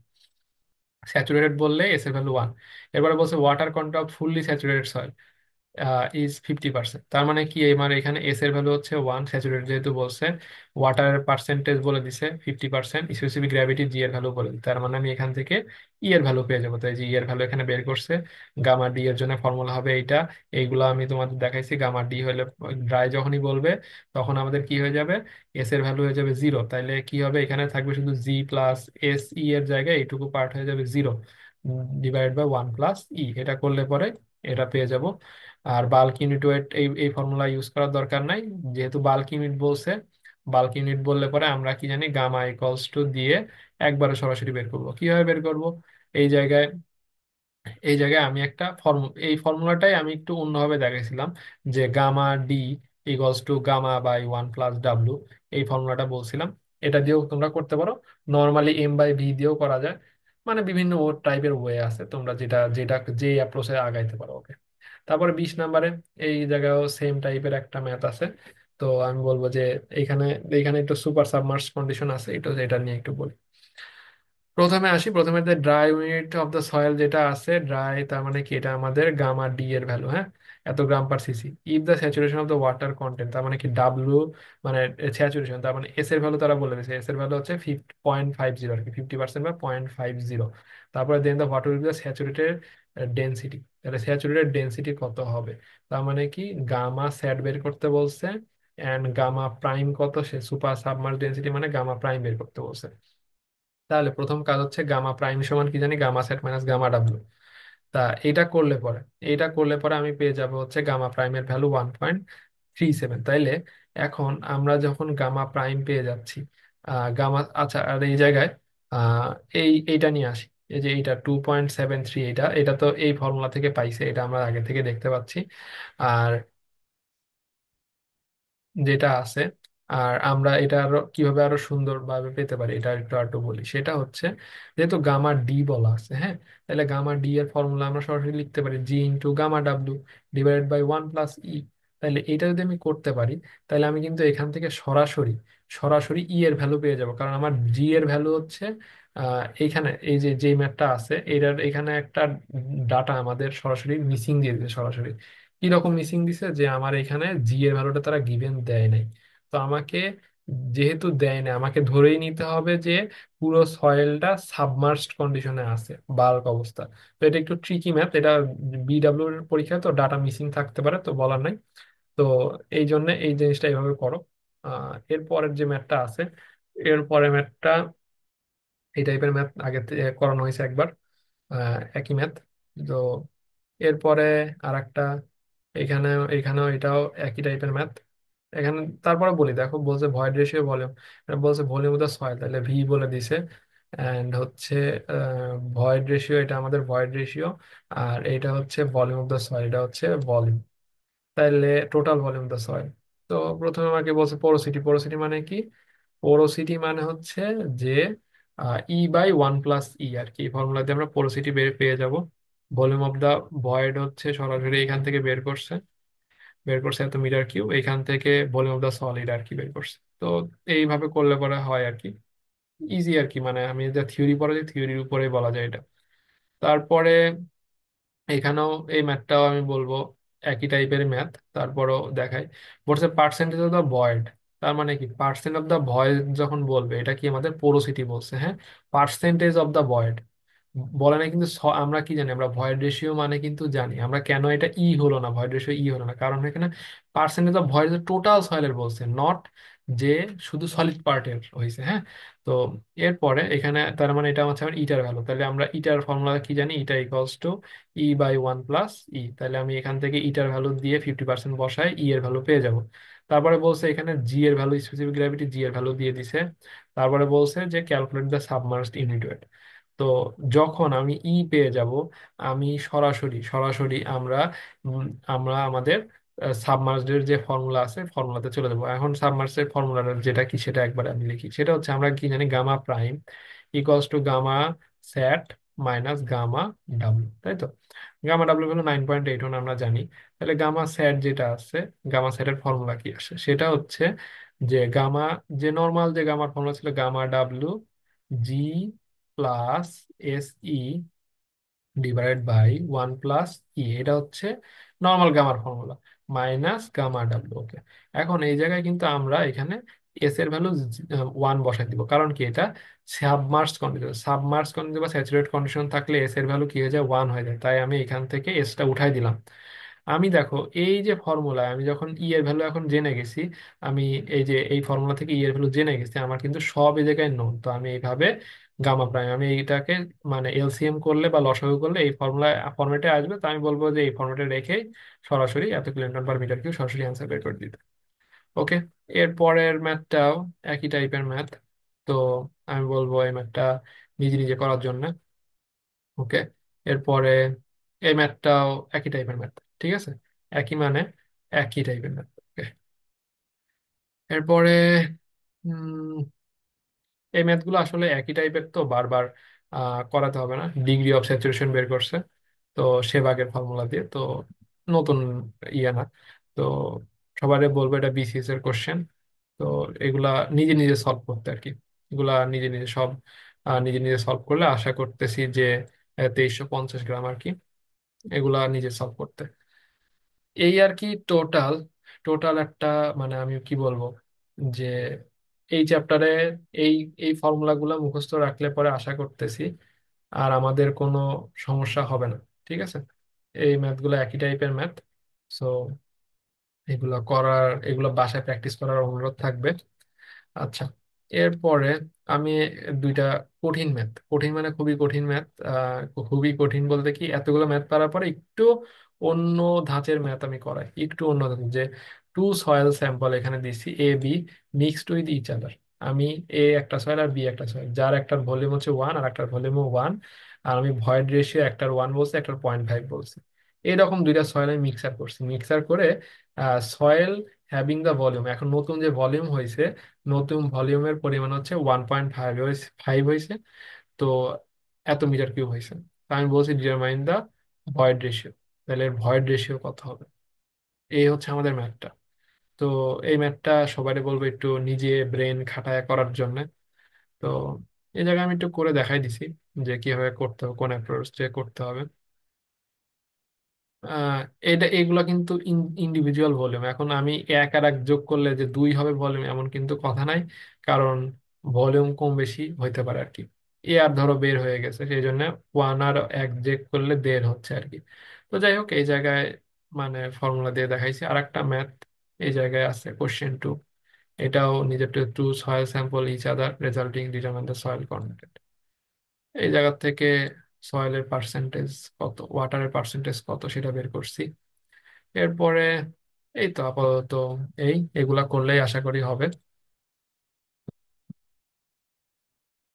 স্যাচুরেটেড বললে এস এর ভ্যালু 1। এরপরে বলছে water content of fully saturated soil is 50%। তার মানে কি, আমার এখানে এস এর ভ্যালু হচ্ছে 1, স্যাচুরেটেড যেহেতু বলছে, ওয়াটারের পার্সেন্টেজ বলে দিছে 50%, স্পেসিফিক গ্র্যাভিটি জি এর ভ্যালু বলে দিছে। তার মানে আমি এখান থেকে ই এর ভ্যালু পেয়ে যাবো। তাই জি এর ভ্যালু এখানে বের করছে। গামা ডি এর জন্য ফর্মুলা হবে এইটা। এইগুলো আমি তোমাদের দেখাইছি। গামা ডি হলে ড্রাই যখনই বলবে তখন আমাদের কি হয়ে যাবে, এস এর ভ্যালু হয়ে যাবে 0। তাইলে কি হবে, এখানে থাকবে শুধু জি প্লাস এস, ই এর জায়গায় এইটুকু পার্ট হয়ে যাবে 0 ডিভাইড বাই 1 প্লাস ই। এটা করলে পরে এটা পেয়ে যাব। আর বাল্ক ইউনিট ওয়েট এই এই ফর্মুলা ইউজ করার দরকার নাই, যেহেতু বাল্ক ইউনিট বলছে। বাল্ক ইউনিট বললে পরে আমরা কি জানি, গামা ইকুয়ালস টু দিয়ে একবারে সরাসরি বের করব। কিভাবে বের করব, এই জায়গায় এই জায়গায় আমি একটা এই ফর্মুলাটাই আমি একটু অন্যভাবে দেখাইছিলাম, যে gamma D equals to gamma by 1 plus W. এই ফর্মুলাটা বলছিলাম, এটা দিয়েও তোমরা করতে পারো। নর্মালি এম বাই ভি দিয়েও করা যায়। মানে বিভিন্ন টাইপের ওয়ে আছে, তোমরা যেটা যেটা যে অ্যাপ্রোচে আগাইতে পারো। ওকে। তারপরে 20 নম্বরে এই জায়গায়ও সেম টাইপের একটা ম্যাথ আছে। তো আমি বলবো যে এইখানে এইখানে একটু সুপার সাবমার্স কন্ডিশন আছে, এটা নিয়ে একটু বলি। প্রথমে আসি, প্রথমে যে dry unit of the soil যেটা আছে, ড্রাই তার মানে কি, এটা আমাদের গামা ডি এর ভ্যালু, হ্যাঁ, এত gram per CC. If the saturation of the water content, তার মানে কি ডাব্লু, মানে স্যাচুরেশন, তার মানে এস এর ভ্যালু তারা বলে দিয়েছে, এস এর ভ্যালু হচ্ছে 50.50 আর কি, 50% বা 0.50। তারপরে then the what will be the saturated density, তাহলে স্যাচুরেটেড ডেন্সিটি কত হবে। তার মানে কি, গামা স্যাট বের করতে বলছে, এন্ড গামা প্রাইম কত, সে সুপার সাবমার্স ডেন্সিটি মানে গামা প্রাইম বের করতে বলছে। তাহলে প্রথম কাজ হচ্ছে গামা প্রাইম সমান কি জানি, gamma sat minus gamma W. তা এটা করলে পরে আমি পেয়ে যাব হচ্ছে গামা প্রাইমের ভ্যালু 1.37। তাইলে এখন আমরা যখন গামা প্রাইম পেয়ে যাচ্ছি, গামা, আচ্ছা, আর এই জায়গায় আহ এইটা নিয়ে আসি। এই যে এইটা 2.73, এটা এটা তো এই ফর্মুলা থেকে পাইছে, এটা আমরা আগে থেকে দেখতে পাচ্ছি। আর যেটা আছে, আর আমরা এটা আরো কিভাবে আরো সুন্দরভাবে পেতে পারি, এটা একটু একটু বলি। সেটা হচ্ছে, যেহেতু গামা ডি বলা আছে, হ্যাঁ, তাহলে গামা ডি এর ফর্মুলা আমরা সরাসরি লিখতে পারি G into gamma W divided by 1 plus E. তাহলে এটা যদি আমি করতে পারি, তাহলে আমি কিন্তু এখান থেকে সরাসরি সরাসরি ই এর ভ্যালু পেয়ে যাব, কারণ আমার জি এর ভ্যালু হচ্ছে এইখানে এই যে যে ম্যাথটা আছে, এটার এখানে একটা ডাটা আমাদের সরাসরি মিসিং দিয়ে দিচ্ছে সরাসরি। কি রকম মিসিং দিছে, যে আমার এখানে জি এর ভ্যালুটা তারা গিভেন দেয় নাই। তো আমাকে, যেহেতু দেয় না, আমাকে ধরেই নিতে হবে যে পুরো সয়েলটা সাবমার্সড কন্ডিশনে আছে, বাল্ক অবস্থা। তো এটা একটু ট্রিকি ম্যাথ, এটা বিডাব্লিউ এর পরীক্ষায় তো ডাটা মিসিং থাকতে পারে, তো বলার নাই। তো এই জন্য এই জিনিসটা এইভাবে করো। এর পরের যে ম্যাথটা আছে, এর পরের ম্যাথটা, এই টাইপের ম্যাথ আগে করানো হয়েছে একবার, একই ম্যাথ। তো এরপরে আর একটা, এখানে এখানেও এটাও একই টাইপের ম্যাথ। এখানে তারপরে বলি, দেখো বলছে ভয়েড রেশিও ভলিউম, বলছে ভলিউম অফ দ্য সয়েল, তাহলে ভি বলে দিছে। অ্যান্ড হচ্ছে ভয়েড রেশিও, এটা আমাদের ভয়েড রেশিও। আর এটা হচ্ছে ভলিউম অফ দ্য সয়েল, এটা হচ্ছে ভলিউম। তাহলে total volume of the soil. তো প্রথমে আমাকে বলছে পোরোসিটি, পোরোসিটি মানে কি, পোরোসিটি মানে হচ্ছে যে ই বাই 1 প্লাস ই আর কি, এই ফর্মুলা দিয়ে আমরা পোরোসিটি পেয়ে যাব। ভলিউম অফ দা ভয়েড হচ্ছে সরাসরি এখান থেকে বের করছে এত মিটার কিউব, এখান থেকে ভলিউম অফ দা সলিড আর কি বের করছে। তো এইভাবে করলে পরে হয় আর কি, ইজি আর কি, মানে আমি যা থিওরি পড়াচ্ছি থিওরির উপরে বলা যায় এটা। তারপরে এখানেও এই ম্যাথটাও আমি বলবো একই টাইপের ম্যাথ, তারপরও দেখাই। বলছে পার্সেন্টেজ অফ দ্য ভয়েড, তার মানে কি, পার্সেন্ট অফ দ্য ভয়েড যখন বলবে, এটা কি আমাদের পোরোসিটি বলছে, হ্যাঁ, পার্সেন্টেজ অফ দ্য ভয়েড বলে না কিন্তু। আমরা কি জানি, আমরা ভয়েড রেশিও মানে কিন্তু জানি আমরা, কেন এটা ই হলো না, ভয়েড রেশিও ই হলো না, কারণ এখানে পার্সেন্টেজ অফ ভয়েড টোটাল সয়েলের বলছে, নট যে শুধু সলিড পার্টের হয়েছে, হ্যাঁ। তো এরপরে এখানে তার মানে এটা হচ্ছে আমার ইটার ভ্যালু, তাহলে আমরা ইটার ফর্মুলা কি জানি, eta equals to E by 1 plus E. তাহলে আমি এখান থেকে ইটার ভ্যালু দিয়ে 50% বসায় ই এর ভ্যালু পেয়ে যাব। তারপরে বলছে এখানে জি এর ভ্যালু, স্পেসিফিক গ্র্যাভিটি জি এর ভ্যালু দিয়ে দিছে। তারপরে বলছে যে ক্যালকুলেট দ্য সাবমার্সড ইউনিট ওয়েট। তো যখন আমি ই পেয়ে যাব, আমি সরাসরি সরাসরি আমরা আমরা আমাদের সাবমার্সডের যে ফর্মুলা আছে ফর্মুলাতে চলে যাবো। এখন সাবমার্সের ফর্মুলাটা যেটা কি, সেটা একবার আমি লিখি। সেটা হচ্ছে, আমরা কি জানি, gamma prime equals to gamma sat minus gamma W, তাই তো? গামা ডাব্লু হলো 9.81 আমরা জানি। তাহলে গামা স্যাট যেটা আছে, গামা স্যাটের ফর্মুলা কি আসে, সেটা হচ্ছে যে গামা, যে নর্মাল যে গামার ফর্মুলা ছিল gamma W G plus S E divided by 1 plus E, এটা হচ্ছে নর্মাল গামার formula, minus gamma W. Okay, এখন এই জায়গায় কিন্তু আমরা এখানে এস এর ভ্যালু 1 বসাই দিব, কারণ কি এটা সাবমার্স কন্ডিশন। সাবমার্স কন্ডিশন বা স্যাচুরেট কন্ডিশন থাকলে এস এর ভ্যালু কি হয়ে যায়, 1 হয়ে যায়, তাই আমি এখান থেকে এসটা উঠাই দিলাম। আমি দেখো এই যে ফর্মুলায় আমি যখন ই এর ভ্যালু এখন জেনে গেছি, আমি এই যে এই ফর্মুলা থেকে ই এর ভ্যালু জেনে গেছি, আমার কিন্তু সব এই জায়গায় নোন, তো আমি এইভাবে গামা প্রাইম আমি এইটাকে মানে এলসিএম করলে বা লসাগু করলে এই ফর্মুলা ফর্মেটে আসবে, তো আমি বলবো যে এই ফর্মেটে রেখে সরাসরি এত কিলোনিউটন পার মিটার কিউব সরাসরি অ্যান্সার বের করে দিতে। ওকে, এর পরের ম্যাথটাও একই টাইপের ম্যাথ। তো আমি বলবো এই ম্যাথটা নিজে নিজে করার জন্য। ওকে, এরপরে এই ম্যাথটাও একই টাইপের ম্যাথ, ঠিক আছে? একই মানে একই টাইপের ম্যাথ। ওকে, এরপরে উম, এই ম্যাথগুলো আসলে একই টাইপের, তো বারবার করাতে হবে না। ডিগ্রি অফ স্যাচুরেশন বের করছে তো সেভাগের ফর্মুলা দিয়ে, তো নতুন ইয়ে না। তো সবারই বলবো এটা বিসিএস এর কোশ্চেন। তো এগুলা নিজে নিজে সলভ করতে আর কি, এগুলা নিজে নিজে সব নিজে নিজে সলভ করলে আশা করতেছি যে 2350 গ্রাম আর কি, এগুলা নিজে সলভ করতে। এই আর কি টোটাল, টোটাল একটা মানে আমি কি বলবো যে এই চ্যাপ্টারে এই এই ফর্মুলাগুলো মুখস্থ রাখলে পরে আশা করতেছি আর আমাদের কোনো সমস্যা হবে না। ঠিক আছে, এই ম্যাথগুলো একই টাইপের ম্যাথ। সো এগুলো বাসায় প্র্যাকটিস করার অনুরোধ থাকবে। আচ্ছা, এরপরে আমি দুইটা কঠিন ম্যাথ, কঠিন মানে খুবই কঠিন ম্যাথ, খুবই কঠিন বলতে কি এতগুলো ম্যাথ পারার পরে একটু অন্য ধাঁচের ম্যাথ আমি করাই, একটু অন্য ধাঁচের, যে টু সয়েল স্যাম্পল এখানে দিচ্ছি A B mixed with each other. আমি এ একটা সয়েল আর বি একটা সয়েল, যার একটার ভলিউম হচ্ছে 1 আর একটার ভলিউম 1, আর আমি ভয়েড রেশিও একটার 1 বলছি একটার 0.5 বলছি। এইরকম দুইটা সয়েল আমি মিক্সার করছি, মিক্সার করে সয়েল হ্যাভিং দ্য ভলিউম, এখন নতুন যে ভলিউম হয়েছে, নতুন ভলিউমের পরিমাণ হচ্ছে 1.5 হয়েছে, তো এত মিটার কিউব হয়েছে। তা আমি বলছি ডিটারমাইন দা ভয়েড রেশিও, তাহলে এর ভয়েড রেশিও কত হবে। এই হচ্ছে আমাদের ম্যাথটা। তো এই ম্যাথটা সবাই বলবো একটু নিজে ব্রেন খাটায় করার জন্য। তো এই জায়গায় আমি একটু করে দেখাই দিছি যে কিভাবে করতে হবে, কোন অ্যাপ্রোচ করতে হবে। আহ এটা এগুলা কিন্তু ইন্ডিভিজুয়াল ভলিউম, এখন আমি এক আর এক যোগ করলে যে দুই হবে ভলিউম এমন কিন্তু কথা নাই, কারণ ভলিউম কম বেশি হইতে পারে আর কি। এ আর ধরো বের হয়ে গেছে, সেই জন্য 1 আর 1 যোগ করলে দেড় হচ্ছে আর কি। তো যাই হোক, এই জায়গায় মানে ফর্মুলা দিয়ে দেখাইছি। আর একটা ম্যাথ এই জায়গায় আছে কোশ্চেন 2, এটাও নিজের two soil sample each other resulting determine the soil content. এই জায়গা থেকে সয়েলের পার্সেন্টেজ কত, ওয়াটারের পার্সেন্টেজ কত সেটা বের করছি। এরপরে এই তো আপাতত এগুলা করলেই আশা করি হবে।